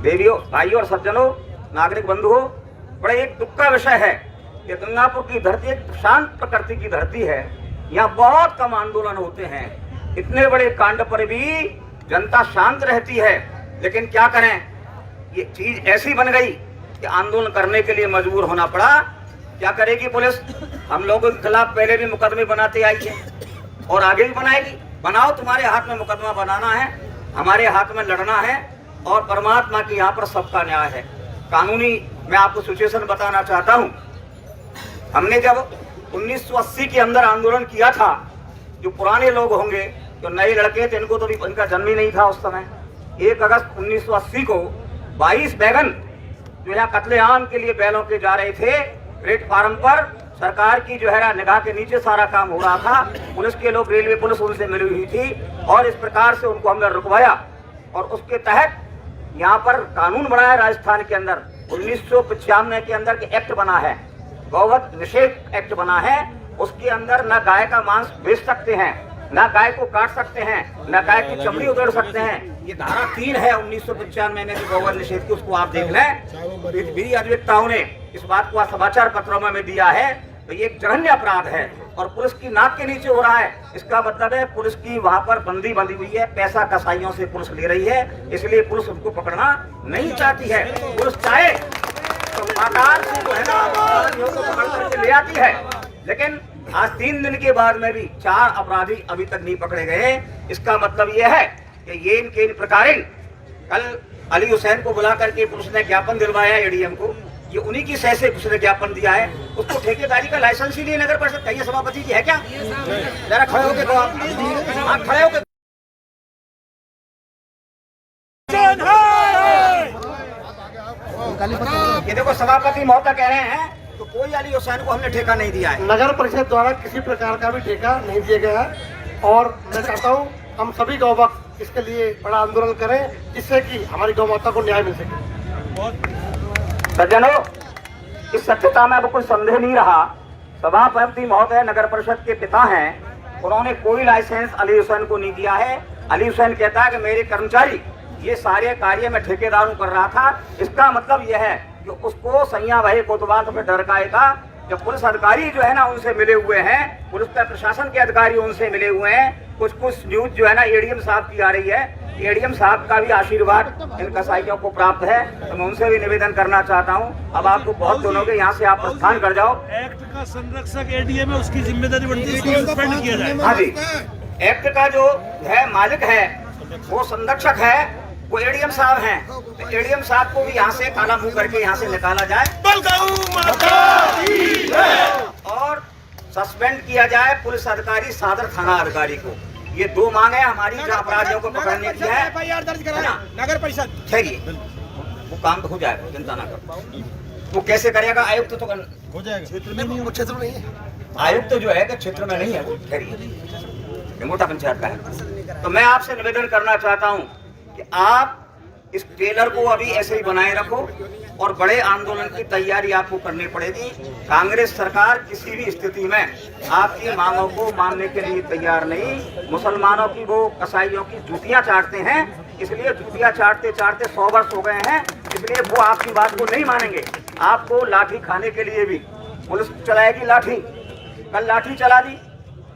देवियों, भाइयों और सज्जनों, नागरिक बंधुओं, बड़ा एक दुख का विषय है कि गंगापुर की धरती एक शांत प्रकृति की धरती है, यहाँ बहुत कम आंदोलन होते हैं, इतने बड़े कांड पर भी जनता शांत रहती है, लेकिन क्या करें, ये चीज ऐसी बन गई कि आंदोलन करने के लिए मजबूर होना पड़ा। क्या करेगी पुलिस? हम लोगों के खिलाफ पहले भी मुकदमे बनाते आई है और आगे भी बनाएगी। बनाओ, तुम्हारे हाथ में मुकदमा बनाना है, हमारे हाथ में लड़ना है, और परमात्मा की यहाँ पर सबका न्याय है। कानूनी मैं आपको सिचुएशन बताना चाहता हूँ। हमने जब 1980 के अंदर आंदोलन किया था, जो पुराने लोग होंगे, जो नए लड़के थे, इनको तो भी इनका जन्म ही नहीं था उस समय। 1 अगस्त 1980 को 22 बैगन जो यहाँ कत्लेआम के लिए बैलों के जा रहे थे, प्लेटफार्म पर सरकार की जो है निगाह के नीचे सारा काम हो रहा था। पुलिस के लोग, रेलवे पुलिस उनसे मिली हुई थी और इस प्रकार से उनको हमने रुकवाया, और उसके तहत यहाँ पर कानून बनाया राजस्थान के अंदर। 1995 के अंदर के एक्ट बना है, गौवध निषेध एक्ट बना है। उसके अंदर न गाय का मांस बेच सकते हैं, न गाय को काट सकते हैं, न गाय की चमड़ी उधेड़ सकते हैं। ये धारा 3 है 1995 में गौवध निषेध की, उसको आप देख लें। भी अधिवक्ताओं ने इस बात को समाचार पत्रों में दिया है। तो ये एक जघन्य अपराध है और पुलिस की नाक के नीचे हो रहा है। इसका मतलब है पुलिस की वहां पर बंदी बंधी हुई है, पैसा कसाईयों से पुलिस ले रही है, इसलिए पुलिस उनको पकड़ना नहीं चाहती है। पुलिस चाहे तो पाताल से जो है ना को पकड़ करके ले आती है, लेकिन आज 3 दिन के बाद में भी 4 अपराधी अभी तक नहीं पकड़े गए। इसका मतलब यह है कि ये इनके इन प्रकार कल अली हुसैन को बुला करके पुलिस ने ज्ञापन दिलवाया एडीएम को, ये उन्हीं की सह से उसने ज्ञापन दिया है। उसको ठेकेदारी का लाइसेंस ही नहीं नगर परिषद का, ये सभापति जी है क्या? जरा खड़े होके कहो आप खड़े होके। ये देखो सभापति महोदय कह रहे हैं तो कोई अली हुसैन को हमने ठेका नहीं दिया है। नगर परिषद द्वारा किसी प्रकार का भी ठेका नहीं दिया गया है और मैं चाहता हूँ हम सभी गौ भक्त इसके लिए बड़ा आंदोलन करें जिससे कि हमारी गौ माता को न्याय मिल सके। सज्जनों, इस सत्यता में अब कोई संदेह नहीं रहा। सभापति महोदय नगर परिषद के पिता हैं, उन्होंने कोई लाइसेंस अली हुसैन को नहीं दिया है। अली हुसैन कहता है कि मेरे कर्मचारी ये सारे कार्य में ठेकेदारों कर रहा था। इसका मतलब यह है कि उसको सैया भाई कोतवाल में डरकाएगा। जो पुलिस अधिकारी जो है ना उनसे मिले हुए हैं, पुलिस का प्रशासन के अधिकारी उनसे मिले हुए हैं। कुछ न्यूज जो है ना एडीएम साहब की आ रही है, एडीएम साहब का भी आशीर्वाद इन कसाईयों को प्राप्त है। तो मैं उनसे भी निवेदन करना चाहता हूं, अब आपको बहुत सुनोगे, यहाँ से आप प्रस्थान कर जाओ। एक्ट का संरक्षक एडीएम है, उसकी जिम्मेदारी बनती है उसको सस्पेंड किया जाए। हाँ जी, एक्ट का जो है मालिक है वो संरक्षक है, वो एडीएम साहब हैं। तो एडीएम साहब को भी यहाँ से काला मुंह करके यहाँ से निकाला जाए और सस्पेंड किया जाए पुलिस अधिकारी सादर थाना अधिकारी को। ये 2 मांग है हमारी जो अपराधियों को पकड़ने की है। एफआईआर दर्ज कराना नगर परिषद। ठहरिए, वो काम तो हो जाएगा, चिंता ना करो। वो कैसे करेगा? आयुक्त तो हो जाएगा, क्षेत्र में नहीं, वो क्षेत्र में नहीं है। आयुक्त जो है क्षेत्र में नहीं है, वो ठहरिए, मोटा पंचायत का है। तो मैं आपसे निवेदन करना चाहता हूँ कि आप इस ट्रेलर को अभी ऐसे ही बनाए रखो और बड़े आंदोलन की तैयारी आपको करनी पड़ेगी। कांग्रेस सरकार किसी भी स्थिति में आपकी मांगों को मानने के लिए तैयार नहीं। मुसलमानों की वो कसाईयों की जूतियां चाटते हैं, इसलिए जूतियां चाटते चाटते 100 वर्ष हो गए हैं, इसलिए वो आपकी बात को नहीं मानेंगे। आपको लाठी खाने के लिए भी पुलिस चलाएगी लाठी, कल लाठी चला दी।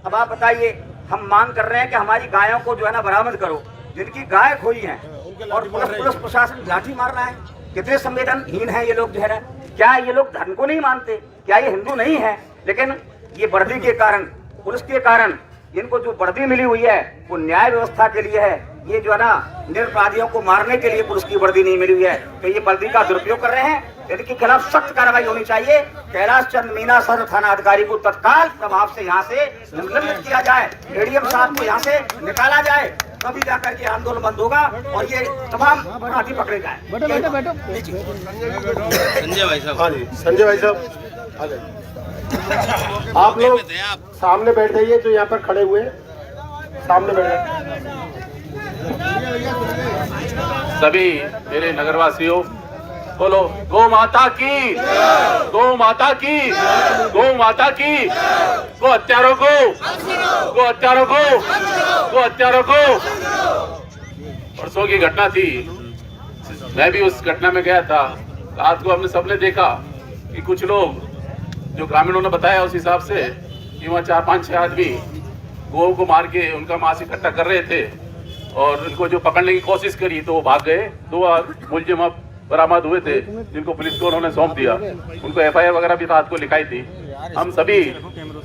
अब आप बताइए, हम मांग कर रहे हैं कि हमारी गायों को जो है ना बरामद करो, जिनकी गाय खोई है, और पुलिस प्रशासन लाठी मार रहा है। कितने संवेदनहीन है ये लोग जो है ना। क्या ये लोग धर्म को नहीं मानते? क्या ये हिंदू नहीं है? लेकिन ये वर्दी के कारण, पुलिस के कारण इनको जो वर्दी मिली हुई है वो न्याय व्यवस्था के लिए है। ये जो है ना निरपराधियों को मारने के लिए पुलिस की वर्दी नहीं मिली हुई है, तो ये वर्दी का दुरुपयोग कर रहे हैं। इनके खिलाफ सख्त कार्रवाई होनी चाहिए। कैलाश चंद मीना सर थाना अधिकारी को तत्काल प्रभाव से यहाँ से निलंबित किया जाए, एडीएम साहब को यहाँ से निकाला जाए, तभी जाकर के आंदोलन बंद होगा और ये तमाम अपराधी पकड़े जाए। संजय भाई साहब, हाँ जी, संजय भाई साहब आ जाइए। आप लोग सामने बैठ जाइए, जो यहाँ पर खड़े हुए सामने बैठ जाइए। सभी मेरे नगरवासियों, बोलो गौ माता की, गौ माता की, गौ माता की, गौ हत्यारों को, गौ हत्यारों को, गौ हत्यारों को। परसों की घटना थी, मैं भी उस घटना में गया था। रात को हमने सबने देखा कि कुछ लोग, जो ग्रामीणों ने बताया उस हिसाब से, कि वहाँ 4-5-6 आदमी गौ को मार के उनका मांस इकट्ठा कर रहे थे और उनको जो पकड़ने की कोशिश करी तो वो भाग गए। 2 मुलजिम बरामद हुए थे, जिनको पुलिस को उन्होंने सौंप दिया। उनको एफआईआर वगैरह भी रात को लिखाई थी। हम सभी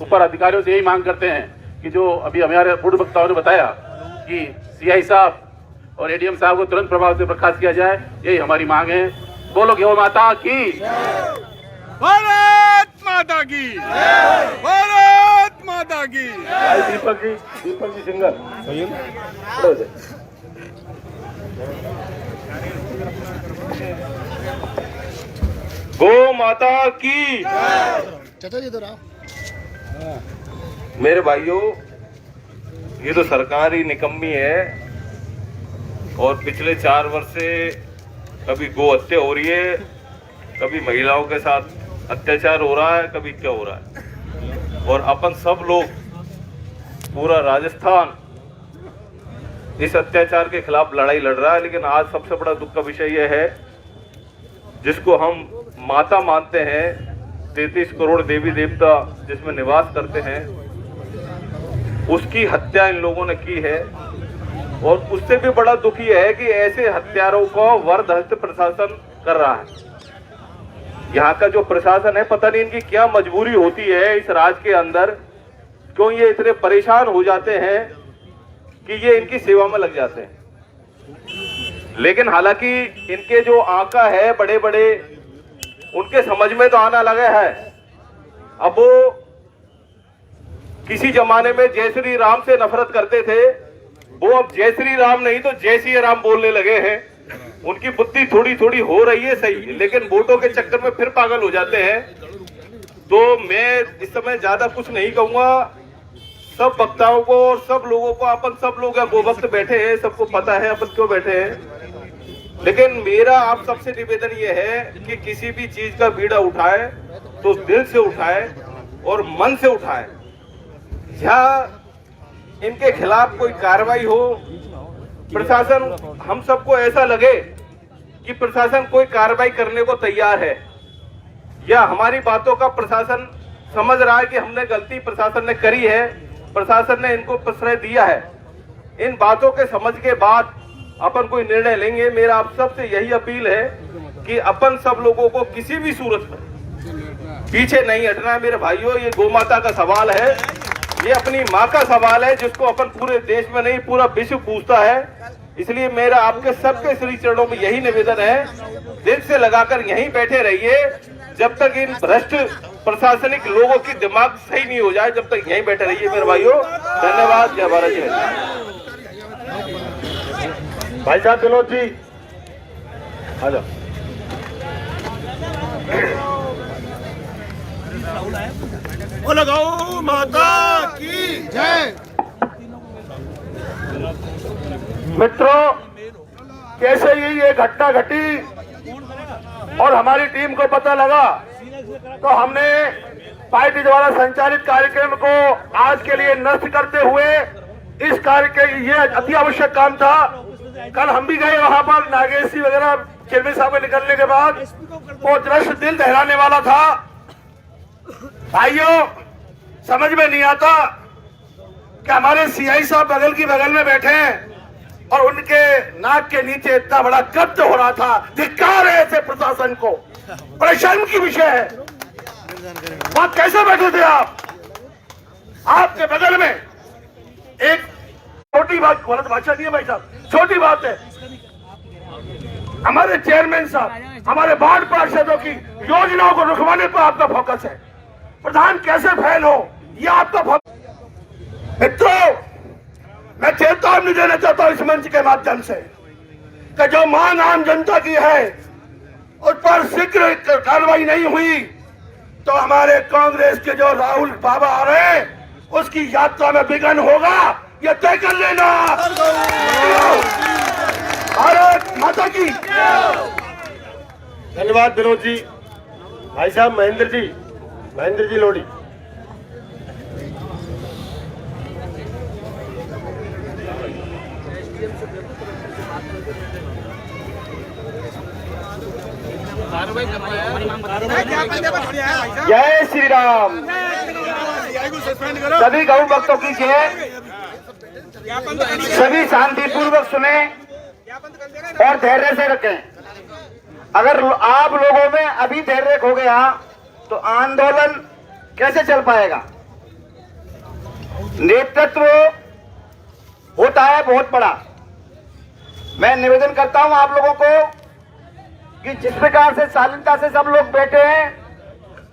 ऊपर अधिकारियों से यही मांग करते हैं कि जो अभी हमारे पूर्व वक्ताओं ने बताया कि सीआई साहब और एडीएम साहब को तुरंत प्रभाव से बर्खास्त किया जाए, यही हमारी मांग है। बोलो गौ माता की, भारत माता की, भारत माता की। दीपक जी सिंगर गौ माता की। मेरे भाइयों, ये तो सरकार ही निकम्मी है और पिछले 4 वर्ष से कभी गौ हत्या हो रही है, कभी महिलाओं के साथ अत्याचार हो रहा है, कभी क्या हो रहा है। और अपन सब लोग, पूरा राजस्थान इस अत्याचार के खिलाफ लड़ाई लड़ रहा है। लेकिन आज सबसे बड़ा दुख का विषय यह है, जिसको हम माता मानते हैं, 33 करोड़ देवी देवता जिसमें निवास करते हैं, उसकी हत्या इन लोगों ने की है। और उससे भी बड़ा दुख यह है कि ऐसे हत्यारों को वरदहस्त प्रशासन कर रहा है। यहाँ का जो प्रशासन है, पता नहीं इनकी क्या मजबूरी होती है इस राज्य के अंदर क्यों ये इतने परेशान हो जाते हैं कि ये इनकी सेवा में लग जाते हैं। लेकिन हालांकि इनके जो आका है बड़े बड़े, उनके समझ में तो आना लगा है। अब वो किसी जमाने में जय श्री राम से नफरत करते थे, वो अब जय श्री राम नहीं तो जय श्री राम बोलने लगे हैं। उनकी बुद्धि थोड़ी थोड़ी हो रही है सही, लेकिन वोटों के चक्कर में फिर पागल हो जाते हैं। तो मैं इस समय ज्यादा कुछ नहीं कहूंगा। सब वक्ताओं को और सब लोगों को, अपन सब लोग वो वक्त बैठे हैं, सबको पता है अपन क्यों बैठे हैं। लेकिन मेरा आप सबसे निवेदन ये है कि किसी भी चीज का बीड़ा उठाए तो दिल से उठाए और मन से उठाए। जहाँ इनके खिलाफ कोई कार्रवाई हो, प्रशासन, हम सबको ऐसा लगे कि प्रशासन कोई कार्रवाई करने को तैयार है, या हमारी बातों का प्रशासन समझ रहा है कि हमने गलती प्रशासन ने करी है, प्रशासन ने इनको प्रश्रय दिया है, इन बातों के समझ के बाद अपन कोई निर्णय लेंगे। मेरा आप सबसे यही अपील है कि अपन सब लोगों को किसी भी सूरत में पीछे नहीं हटना है। मेरे भाइयों, ये गौ माता का सवाल है, ये अपनी माँ का सवाल है, जिसको अपन पूरे देश में नहीं पूरा विश्व पूछता है। इसलिए मेरा आपके सबके श्री चरणों में यही निवेदन है, दिल से लगाकर यहीं बैठे रहिए जब तक इन भ्रष्ट प्रशासनिक लोगों की दिमाग सही नहीं हो जाए, जब तक यहीं बैठे रहिए मेरे भाइयों। धन्यवाद। जय भारत जय। भाई साहब विनोद जी आ जाओ। बोलो गौ माता की जय। मित्रों, कैसे ये घटना घटी और हमारी टीम को पता लगा, तो हमने पार्टी द्वारा संचालित कार्यक्रम को आज के लिए नष्ट करते हुए इस कार्य के, ये अति आवश्यक काम था। कल हम भी गए वहां पर, नागेश जी वगैरह चेयरमैन साहब के निकलने के बाद वो दृश्य दिल दहलाने वाला था। भाइयों, समझ में नहीं आता कि हमारे सीआई साहब बगल की बगल में बैठे हैं और उनके नाक के नीचे इतना बड़ा कब्ज हो रहा था। धिक्कार है ऐसे प्रशासन को, बड़े शर्म की विषय है। बात कैसे बैठे थे आप? आपके बगल में एक छोटी बात, गलत भाषा नहीं है भाई साहब, छोटी बात है, हमारे चेयरमैन साहब, हमारे वार्ड पार्षदों की योजनाओं को रुकवाने पर आपका फोकस है। प्रधान कैसे फेल हो, यह आपका फोकस। मित्रों, मैं चेतावनी देना चाहता हूं इस मंच के माध्यम से कि जो मांग आम जनता की है उस पर शीघ्र कार्रवाई नहीं हुई तो हमारे कांग्रेस के जो राहुल बाबा आ रहे हैं उसकी यात्रा में विघ्न होगा, ये तय कर लेना। भारत माता की। धन्यवाद विनोद जी। भाई साहब महेंद्र जी लोधी। जय श्री राम। सभी गौ भक्तों की जय। सभी शांतिपूर्वक सुने और धैर्य से रखें। अगर आप लोगों में अभी धैर्य खो गया तो आंदोलन कैसे चल पाएगा? नेतृत्व होता है बहुत बड़ा। मैं निवेदन करता हूं आप लोगों को कि जिस प्रकार से शालीनता से सब लोग बैठे हैं,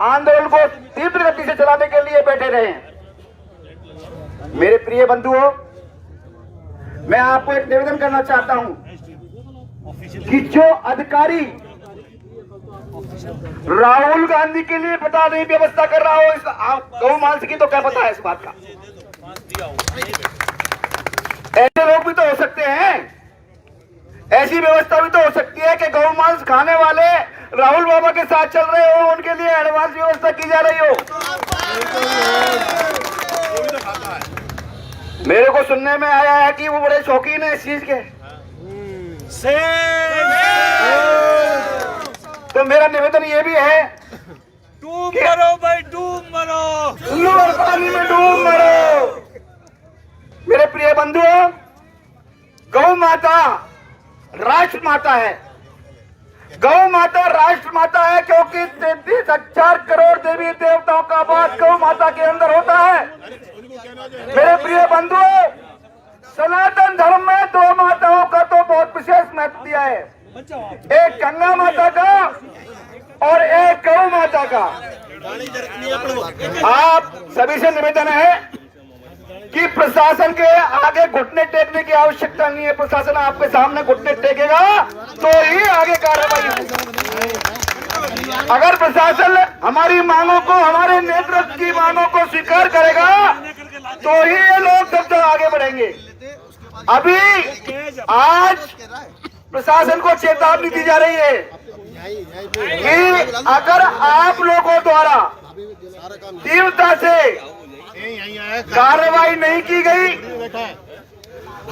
आंदोलन को तीव्र गति से चलाने के लिए बैठे रहे हैं। मेरे प्रिय बंधुओं, मैं आपको एक निवेदन करना चाहता हूं कि जो अधिकारी राहुल गांधी के लिए पता नहीं व्यवस्था कर रहा हो इस गौ मांस की, तो क्या पता है इस बात का? ऐसे लोग भी तो हो सकते हैं, ऐसी व्यवस्था भी तो हो सकती है कि गौ मांस खाने वाले राहुल बाबा के साथ चल रहे हो, उनके लिए एडवांस व्यवस्था की जा रही हो। मेरे को सुनने में आया है कि वो बड़े शौकीन है इस चीज के। तो मेरा निवेदन ये भी है, डूब मरो भाई, डूब मरो, और पानी में डूब मरो। मेरे प्रिय बंधुओं, गौ माता राष्ट्र माता है। गौ माता राष्ट्र माता है क्योंकि 33,000 करोड़ देवी देवताओं का वास गौ माता के अंदर होता है। मेरे प्रिय बंधुओं, सनातन धर्म में दो माताओं का तो बहुत विशेष महत्व दिया है, एक गंगा माता का और एक गौ माता का। आप सभी से निवेदन है कि प्रशासन के आगे घुटने टेकने की आवश्यकता नहीं है। प्रशासन आपके सामने घुटने टेकेगा तो ही आगे कार्रवाई होगी। अगर प्रशासन हमारी मांगों को, हमारे नेतृत्व की मांगों को स्वीकार करेगा तो ही ये लोग तब तक आगे बढ़ेंगे। अभी आज प्रशासन को चेतावनी दी जा रही है कि अगर आप लोगों द्वारा तीव्रता से कार्रवाई नहीं की गई,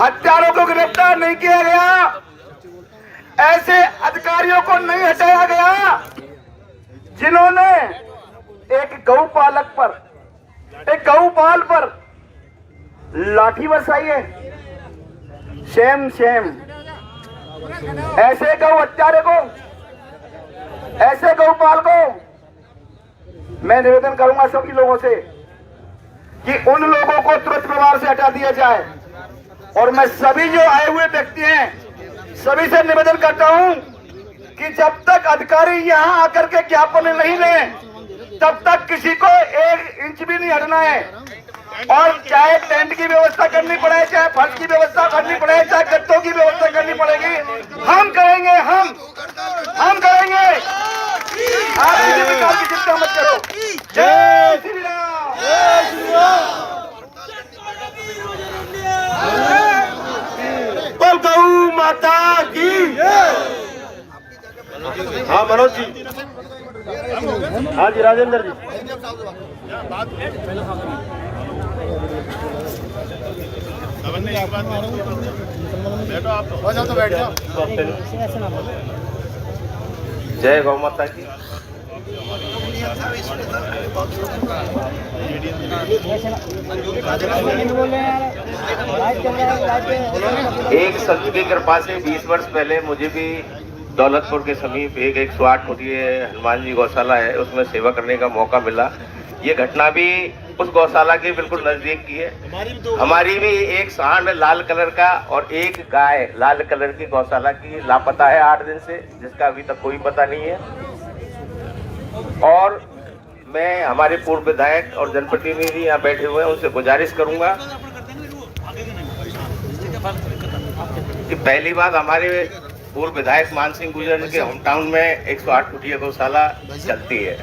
हत्यारों को गिरफ्तार नहीं किया गया, ऐसे अधिकारियों को नहीं हटाया गया जिन्होंने एक गौपालक पर, एक गौपाल पर लाठी बरसाई है, शेम शेम। ऐसे गौ हत्यारे को, ऐसे गौपाल को मैं निवेदन करूंगा सभी लोगों से कि उन लोगों को तुरंत प्रभाव से हटा दिया जाए। और मैं सभी जो आए हुए व्यक्ति हैं सभी से निवेदन करता हूं कि जब तक अधिकारी यहां आकर के ज्ञापन नहीं लें तब तक किसी को 1 इंच भी नहीं हटना है। और चाहे टेंट की व्यवस्था करनी पड़े, चाहे फर्श की व्यवस्था करनी पड़े, चाहे गद्दों की व्यवस्था करनी पड़ेगी, हम करेंगे, हम करेंगे। आप किसी प्रकार की चिंता मत करो। जय श्री राम, जय श्री राम। गौ माता की। हाँ मनोज जी। हाँ जी राजेंद्र जी। जय गौ माता की। एक संत की कृपा से 20 वर्ष पहले मुझे भी दौलतपुर के समीप एक 108 फुटीय हनुमान जी गौशाला है, उसमें सेवा करने का मौका मिला। ये घटना भी उस गौशाला के बिल्कुल नजदीक की है। हमारी भी एक सांड लाल कलर का और एक गाय लाल कलर की गौशाला की लापता है 8 दिन से, जिसका अभी तक कोई पता नहीं है। और मैं हमारे पूर्व विधायक और जनप्रतिनिधि यहाँ बैठे हुए हैं, उनसे गुजारिश करूंगा कि पहली बात हमारे पूर्व विधायक मान सिंह गुर्जर के होम टाउन में 108 फुटीय गौशाला चलती है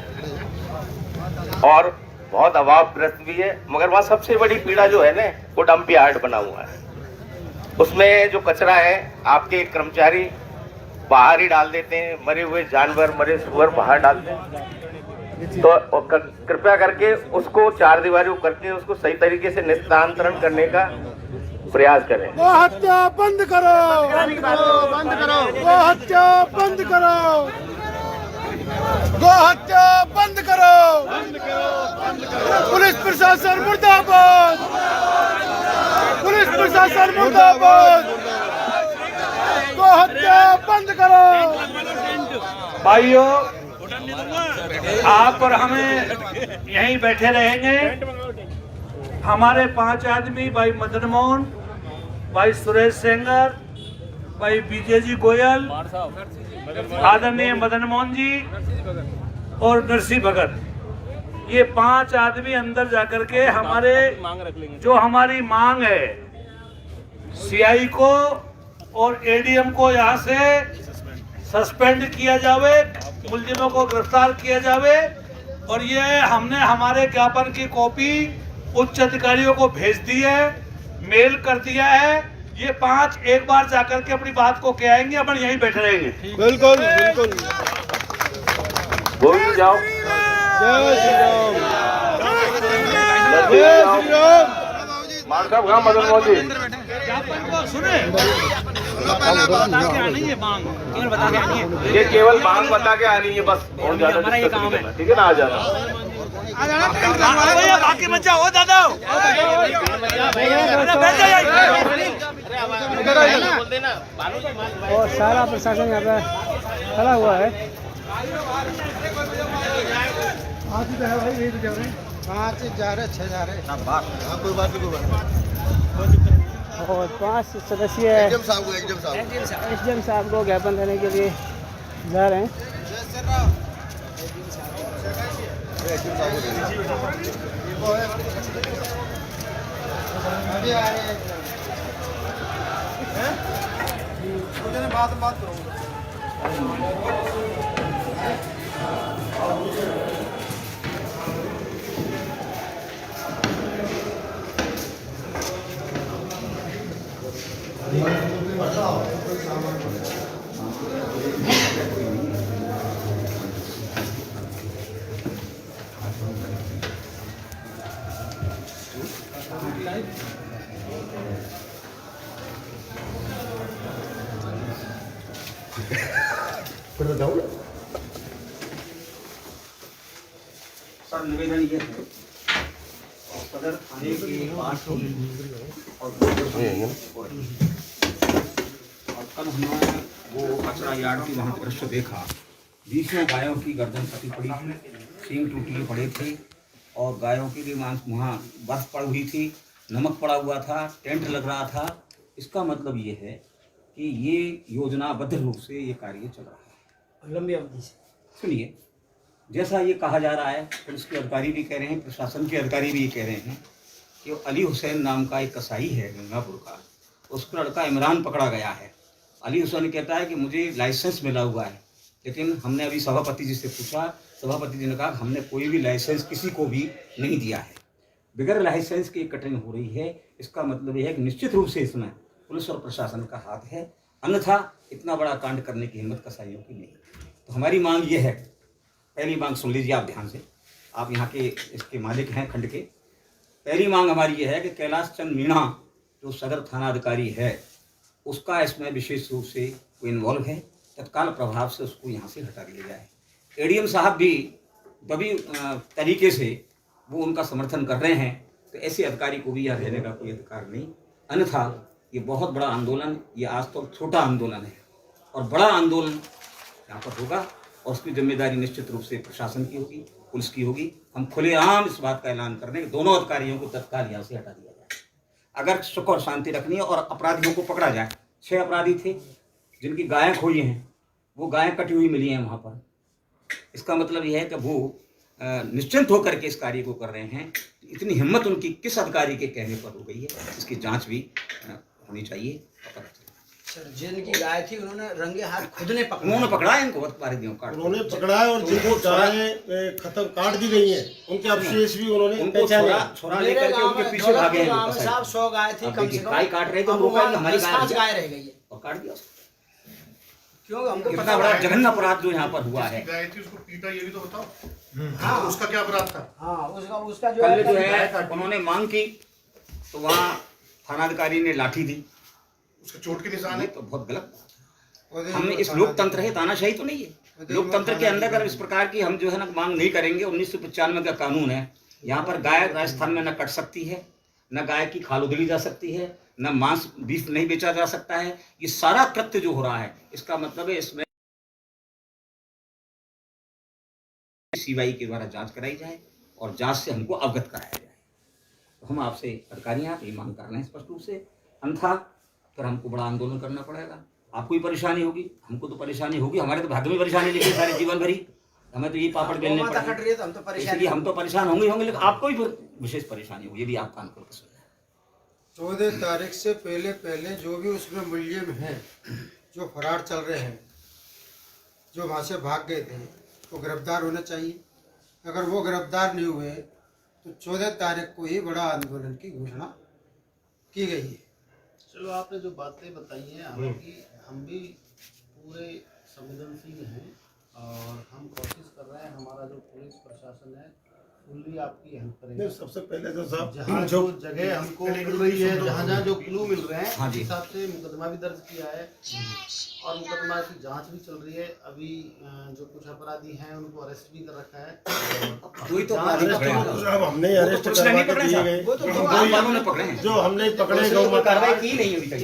और बहुत अभावग्रस्त भी है, मगर वहाँ सबसे बड़ी पीड़ा जो है ना, वो डंप यार्ड बना हुआ है। उसमें जो कचरा है आपके कर्मचारी बाहर ही डाल देते हैं, मरे हुए जानवर, मरे सुअर बाहर डालते हैं। तो कृपया करके उसको 4 दीवारी करके उसको सही तरीके से निस्तांतरण करने का प्रयास करें। गो हत्या बंद करो, बंद करो, गो हत्या बंद करो, गो हत्या बंद करो, बंद करो, बंद करो। पुलिस प्रशासन मुर्दाबाद, पुलिस प्रशासन मुर्दाबाद, गो हत्या बंद करो। भाइयों, आप और हमें यहीं बैठे रहेंगे। हमारे 5 आदमी, भाई मदन मोहन, भाई सुरेश सेंगर, भाई विजय जी गोयल, आदरणीय मदन मोहन जी और नरसिंह भगत, ये 5 आदमी अंदर जाकर के हमारे जो हमारी मांग है सीआई को और एडीएम को यहाँ से सस्पेंड किया जावे, मुलजिमों को गिरफ्तार किया जावे। और ये हमने हमारे ज्ञापन की कॉपी उच्च अधिकारियों को भेज दी है, मेल कर दिया है। ये 5 एक बार जाकर के अपनी बात को कह आएंगे, अपन यहीं बैठे रहेंगे। बिल्कुल बिल्कुल। बोल जाओ। जय श्री राम, जय श्री राम। मान साहब कहाँ मदन मोहन जी? ये केवल मांग बता के आनी है बस, और ज्यादा ठीक है ना? आ जाना, बाकी मत जाओ दादा, और सारा प्रशासन यहाँ पे खड़ा हुआ है। 5 जा रहे 6 जा रहे कोई बात नहीं और 5 सदस्य एसडीएम साहब को ज्ञापन देने के लिए जा रहे हैं। बात करो। सर निवेदन ये है सदर थाने के पास और कल हमने वो कचरा यार्ड की वहाँ दृश्य देखा। 20 गायों की गर्दन कटी पड़ी थी, सींग टूटे पड़े थे और गायों के लिए वहाँ बर्फ पड़ी हुई थी, नमक पड़ा हुआ था, टेंट लग रहा था। इसका मतलब ये है कि ये योजनाबद्ध रूप से ये कार्य चल रहा है लंबी अवधि से। सुनिए, जैसा ये कहा जा रहा है, पुलिस के अधिकारी भी कह रहे हैं, प्रशासन के अधिकारी भी ये कह रहे हैं कि अली हुसैन नाम का एक कसाई है गंगापुर का, उसका लड़का इमरान पकड़ा गया है। अली हुसैन कहता है कि मुझे लाइसेंस मिला हुआ है, लेकिन हमने अभी सभापति जी से पूछा, सभापति जी ने कहा हमने कोई भी लाइसेंस किसी को भी नहीं दिया है। बगैर लाइसेंस की कटिंग हो रही है। इसका मतलब यह है कि निश्चित रूप से इसमें पुलिस और प्रशासन का हाथ है, अन्यथा इतना बड़ा कांड करने की हिम्मत कसाईयों की नहीं। तो हमारी मांग ये है, पहली मांग सुन लीजिए आप ध्यान से, आप यहाँ के इसके मालिक हैं खंड के। पहली मांग हमारी ये है कि कैलाश चंद मीणा जो सदर थाना अधिकारी है, उसका इसमें विशेष रूप से कोई इन्वॉल्व है, तत्काल प्रभाव से उसको यहाँ से हटा दिया जाए। एडीएम साहब भी बड़ी तरीके से वो उनका समर्थन कर रहे हैं, तो ऐसे अधिकारी को भी यहाँ रहने का कोई अधिकार नहीं। अन्यथा ये बहुत बड़ा आंदोलन, ये आज तो छोटा आंदोलन है और बड़ा आंदोलन यहाँ पर होगा और उसकी जिम्मेदारी निश्चित रूप से प्रशासन की होगी, पुलिस की होगी। हम खुलेआम इस बात का ऐलान कर रहे हैं कि दोनों अधिकारियों को तत्काल यहाँ से हटा दिया जाए। अगर सुख और शांति रखनी है और अपराधियों को पकड़ा जाए। 6 अपराधी थे जिनकी गायें खोई हैं, वो गायें कटी हुई मिली हैं वहाँ पर। इसका मतलब यह है कि वो निश्चिंत होकर के इस कार्य को कर रहे हैं। इतनी हिम्मत उनकी किस अधिकारी के कहने पर हो गई है, इसकी जांच भी होनी चाहिए। सर, जिनकी गाय थी उन्होंने रंगे हाथ खुद ने पकड़ा, उन्होंने पकड़ा है इनको, उन्होंने पकड़ा है और जिनको गायें खत्म काट दी गई हैं उनके अवशेष भी उन्होंने छोरा लेकर के उनके पीछे भागे हैं। साहब 100 गाय थी कम से कम, गाय काट रहे थे, हमारी गाय रह गई है और काट दिया। क्यों हमको इतना बड़ा जघन्य अपराध जो यहाँ पर हुआ है। गाय थी उसको पीटा, ये भी तो बताओ। हाँ, उसका क्या अपराध था? हाँ, उसका जो कल जो है उन्होंने मांग की तो वहाँ थानाधिकारी ने लाठी दी, उसका चोट के निशान है। तो बहुत गलत बात। हमने इस लोकतंत्र है, तानाशाही तो नहीं है। लोकतंत्र के अंदर अगर इस प्रकार की हम जो है ना मांग नहीं करेंगे, 1995 का कानून है, यहाँ पर गाय राजस्थान में न कट सकती है, न गाय की खाल उधेड़ी जा सकती है, न मांस बीफ नहीं बेचा जा सकता है। ये सारा कृत्य जो हो रहा है, इसका मतलब है इसमें सीबीआई के द्वारा जांच कराई जाए और जांच से हमको अवगत कराया जाए। तो हम आपसे अधिकारियां ये मांग कर रहे हैं स्पष्ट रूप से, अन्यथा फिर हमको बड़ा आंदोलन करना पड़ेगा। आपको भी परेशानी होगी, हमको तो परेशानी होगी, हमारे तो भाग्य में परेशानी लिखी सारे जीवन भरी, हमें तो ये पापड़ बेलने पड़ेंगे, इसलिए हम तो परेशान होंगे लेकिन आपको भी फिर विशेष परेशानी होगी। ये भी आप कान खोल के सुनना। 14 तारीख से पहले जो भी उसमें मूल्य में है, जो फरार चल रहे हैं, जो वहाँ से भाग गए थे, वो गिरफ्तार होना चाहिए। अगर वो गिरफ्तार नहीं हुए तो 14 तारीख को ही बड़ा आंदोलन की घोषणा की गई है। चलो, आपने जो बातें बताई हैं, हालांकि हम भी पूरे संवेदनशील हैं और हम कोशिश कर रहे हैं, हमारा जो पुलिस प्रशासन है फुल्ली आपकी हेल्प करेंगे। सबसे पहले तो साहब जहाँ जो जगह हमको मिल रही है, जहाँ जो क्लू मिल रहे हैं, हाँ उस हिसाब से मुकदमा भी दर्ज किया है और मुकदमा की जांच भी चल रही है। अभी जो कुछ अपराधी हैं उनको अरेस्ट भी कर रखा है। अब हमने अरेस्ट करवा के दिए गए, जो हमने पकड़े कार्रवाई की नहीं अभी तक।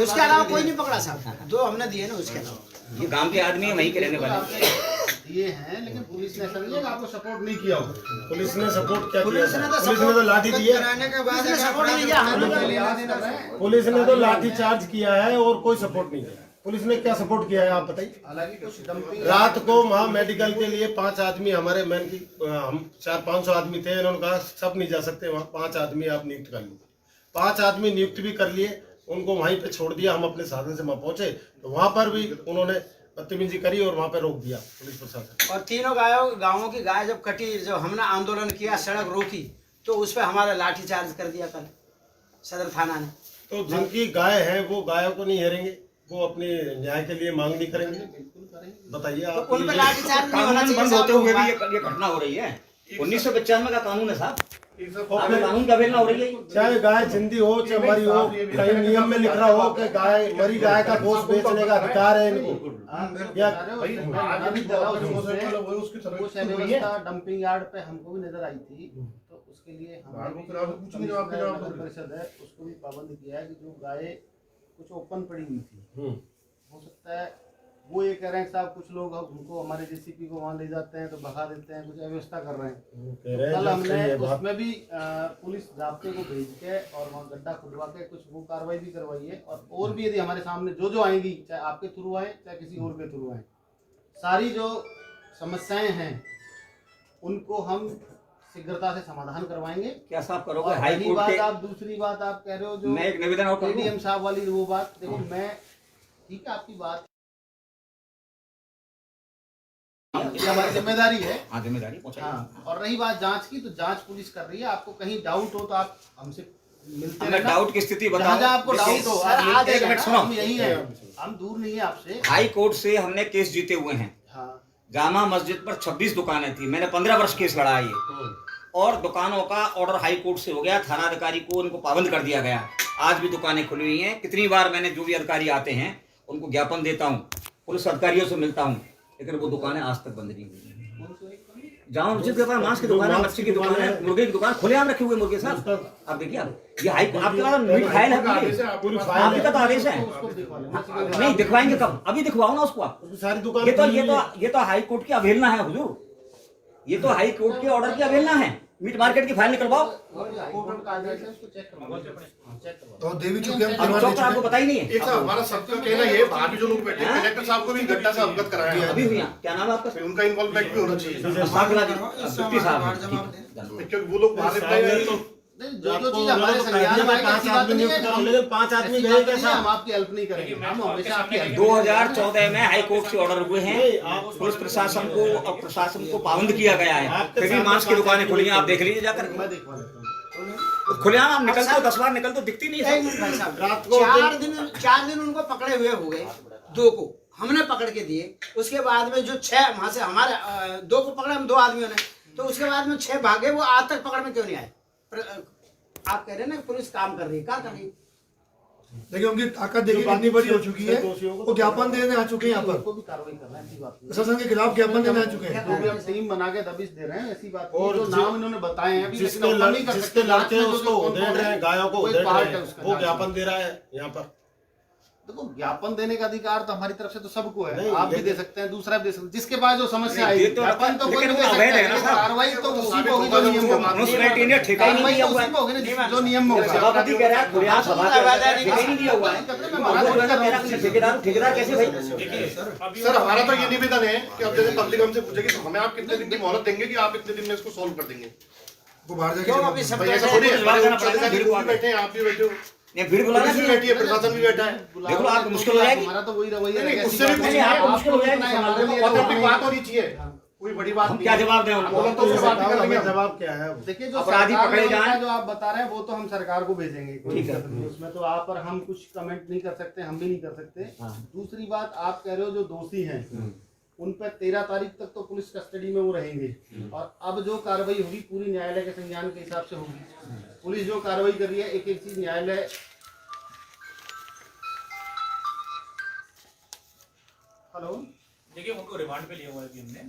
उसके अलावा कोई नहीं पकड़ा साहब, जो हमने दिए ना उसके अलावा। ये गांव के आदमी है, वहीं के रहने वाले। किए हैं, लेकिन पुलिस ने ऐसा नहीं है कि आपको सपोर्ट नहीं किया हो। पुलिस ने सपोर्ट क्या किया? पुलिस ने तो लाठी दी है। पुलिस ने तो लाठी चार्ज किया है और कोई सपोर्ट नहीं किया। पुलिस ने क्या सपोर्ट किया है आप बताइए। हालांकि कुछ डंपिंग रात को वहाँ मेडिकल के लिए 5 आदमी हमारे मैन की हम 400-500 आदमी थे, इन्होंने कहा सब नहीं जा सकते वहाँ, 5 आदमी आप नियुक्त कर लीजिए। 5 आदमी नियुक्त भी कर लिए, उनको वहीं पे छोड़ दिया। हम अपने साधन से वहाँ पहुंचे तो वहाँ पर भी उन्होंने बदतमीजी करी और वहाँ पे रोक दिया पुलिस प्रशासन। और तीनों गाँवों की गाय जब कटी, जब हमने आंदोलन किया, सड़क रोकी, तो उस पर हमारा लाठीचार्ज कर दिया कल सदर थाना ने। तो जिनकी गाय है वो गायों को नहीं हेरेंगे, वो अपने न्याय के लिए मांग नहीं करेंगे? बताइए आप। तो उन पर लाठीचार्ज नहीं होना कानून चाहिए बंद होते हुए भी साहब। ये घटना हो रही है। 1995 का कानून है साहब, कानून की अवहेलना हो रही है। चाहे गाय जिंदी हो चाहे मरी हो, कहीं नियम में लिख रहा हो कि गाय मरी गाय का गोश्त बेचने का अधिकार है इनको। डंपिंग यार्ड पे हमको भी नजर आई थी, तो उसके लिए परिषद है उसको भी पाबंद किया है कि जो गाय कुछ ओपन पड़ी हुई थी, हो सकता है वो ये कह रहे हैं साहब कुछ लोग उनको हमारे जेसीपी को वहाँ ले जाते हैं तो भगा देते हैं, कुछ अव्यवस्था कर रहे हैं। कल हमने उसमें भी पुलिस जाब्ते को भेज के और वहाँ गड्ढा खुदवा के कुछ वो कार्रवाई भी करवाई है। और भी यदि हमारे सामने जो आएंगी, चाहे आपके थ्रू आए चाहे किसी और के थ्रू आए, सारी जो समस्याएं हैं उनको हम शीघ्रता से समाधान करवाएंगे। क्या साहब करोगे? हाई कोर्ट बात के आप दूसरी बात आप कह रहे हो जो मैं एक निवेदन और कर दूं? एडीएम साहब वाली वो बात, देखो मैं ठीक है आपकी बात, ये हमारी जिम्मेदारी है। हाँ जिम्मेदारी। हाँ, और रही बात जांच की, तो जांच पुलिस कर रही है। आपको कहीं डाउट हो तो आप हमसे मिलते हैं। डाउट की स्थिति बताओ, जहाँ आपको डाउट हो आप मिलते हैं। एक मिनट सुनो, हम यही है, हम दूर नहीं है आपसे। हाई कोर्ट से हमने केस जीते हुए हैं। हाँ, जामा मस्जिद पर 26 दुकानें थी, मैंने 15 वर्ष केस लड़ा है ये, और दुकानों का ऑर्डर हाई कोर्ट से हो गया, थाना अधिकारी को उनको पाबंद कर दिया गया। आज भी दुकानें खुली हुई हैं। कितनी बार मैंने जो भी अधिकारी आते हैं उनको ज्ञापन देता हूँ, पुलिस अधिकारियों से मिलता हूँ, लेकिन वो दुकानें आज तक बंद नहीं हुई। जामा मस्जिद के पास मांस की दुकान है, मच्छी की दुकान है, मुर्गे की दुकान खुलेआम रखे हुए मुर्गे साहब। आप देखिए, आप ये हाई आपके पास मीट फाइल है, आपके पास आदेश है। नहीं दिखवाएंगे कब? अभी दिखवाओ ना उसको आप। सारी दुकान ये तो हाई कोर्ट की अवहेलना है हुजूर, ये तो हाई कोर्ट के ऑर्डर की अवहेलना है। मीट मार्केट की फाइल निकलवाओ। तो देवी चुके हम आपको पता ही नहीं है। एक साहब हमारा सबका कहना ये, बाहर भी जो लोग बैठे हैं, कलेक्टर साहब को भी घटना से अवगत कराया है अभी हुई। क्या नाम है आपका? उनका इन्वॉल्वमेंट भी होना चाहिए, क्योंकि वो लोग बाहर जो चीज हमारे संज्ञान में आएगी, 5 आदमी नियुक्त करो, लेकिन 5 आदमी गए कैसा? हम आपकी हेल्प नहीं करेंगे, हम हमेशा आपकी हेल्प। 2014 में हाई कोर्ट से ऑर्डर हुए हैं, पुलिस प्रशासन को और प्रशासन को पाबंद किया गया है, फिर भी मांस की दुकानें खुली हैं। आप देख लीजिए जाकर, मैं देखवा लेता हूँ। खुलेआम आप निकलते हो, 10 बार निकल तो दिखती नहीं है। रात को 4 दिन उनको पकड़े हुए हो गए, 2 को हमने पकड़ के दिए। उसके बाद में जो 6 वहां से हमारे 2 को पकड़े हम 2 आदमियों ने, तो उसके बाद में 6 भागे। वो आज तक पकड़ में क्यों नहीं आए? आप कह रहे हैं ना पुलिस काम कर रही है, क्या कर रही है? देखिए उनकी ताकत देखिए कितनी बड़ी हो चुकी है। वो ज्ञापन देने आ चुके हैं यहाँ पर, भी कार्रवाई करना है, ऐसी बात नहीं। प्रशासन के खिलाफ ज्ञापन देने आ चुके हैं। तो भी हम टीम बना के दबिश दे रहे हैं, ऐसी बात नहीं। जो नाम इन्होंने बताए हैं अभी, जिसके लड़के उसको उधेड़ रहे हैं, गायों को उधेड़ रहे हैं, वो ज्ञापन दे रहा है यहाँ पर। देखो ज्ञापन देने का अधिकार तो हमारी तरफ से तो सबको है, आप भी दे सकते हैं, दूसरा भी दे सकते हैं। जिसके पास जो समस्या आई, ज्ञापन तो कोई दे सकता है, कार्रवाई तो उसी पे होगी जो नियम में होगा। कार्रवाई तो उसी पे होगी जो नियम में होगा। सभापति कह रहा है खुलेआम सभा के नहीं दिया हुआ है। ठेकेदार कैसे भाई? सर हमारा तो ये निवेदन है कि अब जैसे पब्लिक हमसे पूछेगी तो हमें आप कितने दिन की मोहलत देंगे कि आप इतने दिन में इसको सॉल्व कर देंगे? वो बाहर जाके बैठे हैं, आप भी बैठे हो, भीड़ बुलाना भी बैठी है, प्रशासन भी बैठा है। देखो आपको मुश्किल हो जाएगी। हमारा तो वही रवैया है, उससे भी मुश्किल आपको मुश्किल हो जाएगी। ऑथेंटिक बात होनी चाहिए, कोई बड़ी बात नहीं। क्या जवाब दें उनको? जवाब क्या है? देखिए जो अपराधी पकड़े जाएं, जो आप बता रहे हैं वो तो हम सरकार को भेजेंगे, कोई दिक्कत नहीं उसमें। तो आप पर हम कुछ कमेंट नहीं कर सकते, हम भी नहीं कर सकते। दूसरी बात, आप कह रहे हो जो दोषी हैं उन पर 13 तारीख तक तो पुलिस कस्टडी में वो रहेंगे, और अब जो कार्रवाई होगी पूरी न्यायालय के संज्ञान के हिसाब से होगी। पुलिस जो कार्रवाई कर रही है, एक एक चीज न्यायालय। हेलो, देखिए उनको रिमांड पे लिया हुआ है अभी हमने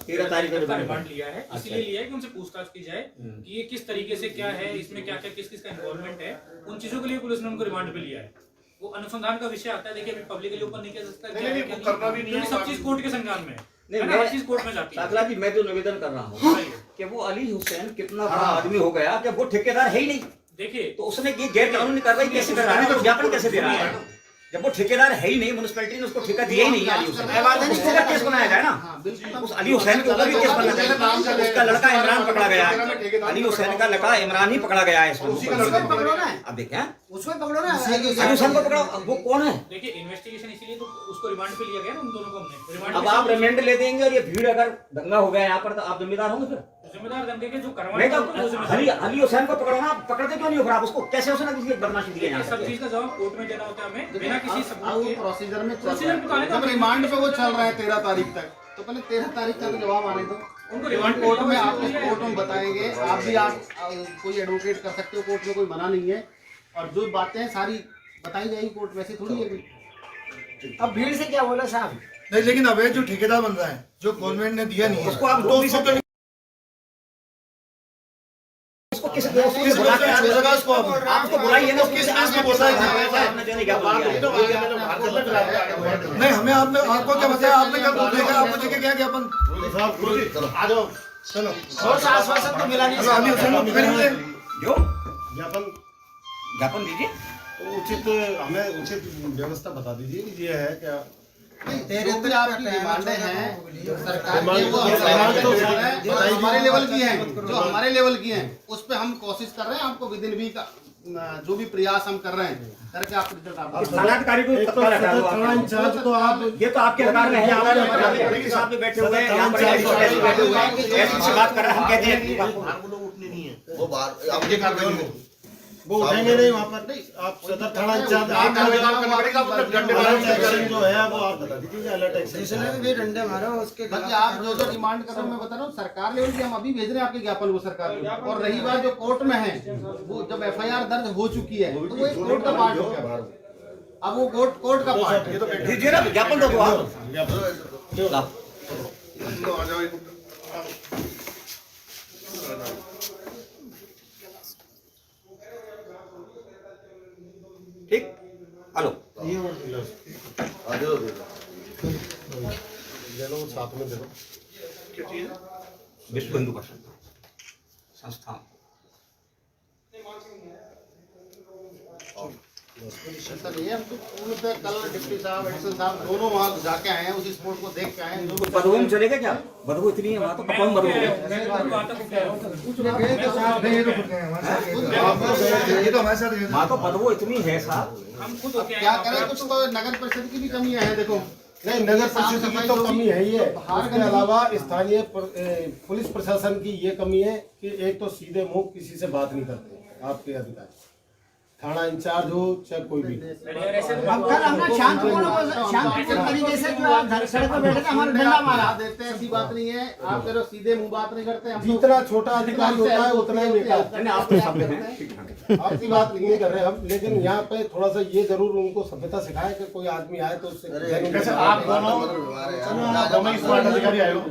13 तारीख को रिमांड लिया है, इसीलिए लिया है कि उनसे पूछताछ की जाए कि ये किस तरीके से क्या है, इसमें क्या क्या किस किस का इन्वॉल्वमेंट है। उन चीजों के लिए पुलिस ने उनको रिमांड पे लिया है। वो अनुसंधान का विषय आता है। देखिए अभी पब्लिकली ओपन नहीं किया जा सकता, क्या है क्या नहीं, क्योंकि सब चीज कोर्ट के संज्ञान में है। नहीं, है ना, हर चीज कोर्ट में जाती है। साकला जी, मैं जो निवेदन कर रहा हूँ कि वो अली हुसैन कितना बड़ा आदमी हो गया कि वो ठेकेदार है ही नहीं। देखिए, तो उसने ये गैर कानूनी कार्रवाई कैसे कर रहा है, तो ज्ञापन कैसे दे रहा है? जब वो ठेकेदार है ही नहीं, म्युनिसिपैलिटी ने उसको ठेका दिया ही नहीं अली हुसैन, उसके ऊपर केस बनाया जाए ना। उस अली हुसैन के ऊपर भी केस बनाया जाए। उसका लड़का इमरान पकड़ा गया है, अली हुसैन का लड़का इमरान ही पकड़ा गया है इसमें। अब देखें, उसमें पकड़ो ना, अली हुसैन को पकड़ो, वो कौन है? देखिए इन्वेस्टिगेशन इसीलिए तो उसको रिमांड पे लिया गया ना, उन दोनों को हमने रिमांड। अब आप रिमांड ले देंगे और ये भीड़ अगर दंगा हो गया यहाँ पर, तो आप जिम्मेदार होंगे फिर? जिम्मेदार दंगे के जो नहीं करवाने तो अली हुसैन को पकड़ना, पकड़ते क्यों नहीं हो? फिर आप उसको कैसे उसने किसी बदमाशी दी है? सब चीज का जवाब कोर्ट में देना होता है हमें, बिना किसी सबूत के। प्रोसीजर में जब रिमांड पे वो चल रहा है 13 तारीख तक, तो पहले 13 तारीख तक जवाब आने दो। उनको रिमांड कोर्ट में आप कोर्ट में बताएंगे, आप भी कोई एडवोकेट कर सकते हो, कोर्ट में कोई मना नहीं है। और जो बातें हैं सारी बताई जाएगी कोर्ट में, ऐसी थोड़ी है। अब भीड़ से क्या बोला साहब? नहीं, लेकिन अवैध जो ठेकेदार बन रहा है, जो गवर्नमेंट ने दिया नहीं है, उसको आप तो उसको किसी बुला के आपको बुलाइए ना, किस आपने बोला आपने जो नहीं क्या बोला। नहीं, हमें आपने आपको क्या बताया, आपने क्या देखा, आपको देखे क्या ज्ञापन? आ जाओ, चलो, और आश्वासन तो मिला नहीं। अली हुसैन को पकड़ेंगे। जो ज्ञापन ज्ञापन दीजिए, उचित हमें उचित व्यवस्था बता दीजिए कि ये है क्या। जो भी आपकी डिमांडें हैं सरकार की, वो हमारे लेवल की हैं, जो हमारे लेवल की हैं, उस पे हम कोशिश कर रहे हैं। आपको विद इन वीक जो भी प्रयास हम कर रहे हैं करके आपको रिजल्ट आपको थानाधिकारी को तत्काल हटा दो। तो आप ये तो आपके अधिकार में है, आप साहब भी बैठे हुए हैं यहाँ पर, बैठे हुए हैं, ऐसी से बात कर रहे हैं, हम कहते हैं वो बाहर आप ये कर देंगे, वो उठेंगे नहीं वहाँ पर। नहीं, आप सदर थाना इंचार्ज जो है वो आप बता दीजिए, अलर्ट एक्शन भी डंडे मारो उसके। बाकी आप जो जो डिमांड कर रहे हैं मैं बता रहा हूँ, सरकार लेवल की हम अभी भेज रहे हैं आपके ज्ञापन को सरकार को। और रही बात जो कोर्ट में है, वो जब FIR दर्ज हो चुकी है तो वो एक कोर्ट का पार्ट हो गया। अब वो कोर्ट का पार्ट है। दीजिए ना ज्ञापन दो आप। ठीक, हेलो साथ में दे दो। विश्व हिंदू संस्थान सर ये हम तो पूर्ण कल डिप्टी साहब, एडिशनल साहब दोनों वहाँ जाके आए हैं, उस स्पोर्ट को देख के आए हैं। बदबू में चलेगा क्या? बदबू इतनी है वहाँ तो कौन बदबू है? वहाँ तो बदबू इतनी है साहब, हम खुद क्या करें, कुछ तो नगर परिषद की भी कमियां हैं। देखो नहीं, नगर परिषद की तो कमी है ही है, इसके अलावा स्थानीय पुलिस प्रशासन की ये कमी है कि एक तो सीधे मुंह किसी से बात नहीं करते आपके अधिकारी, थाना इंचार्ज हो चाहे कोई भी। अब कल हमने शांतिपूर्ण तरीके से जो आप सड़क पर बैठे थे, हमारा डंडा मारा देते हैं, ऐसी बात नहीं है। आप करो सीधे मुंह बात नहीं करते, हम जितना छोटा अधिकारी होता है उतना ही बेकार। आपकी बात नहीं कर रहे हम, लेकिन यहाँ पे थोड़ा सा ये जरूर उनको सभ्यता सिखाए कि कोई आदमी आए तो उससे आप दोनों स्मार्ट अधिकारी आए हो।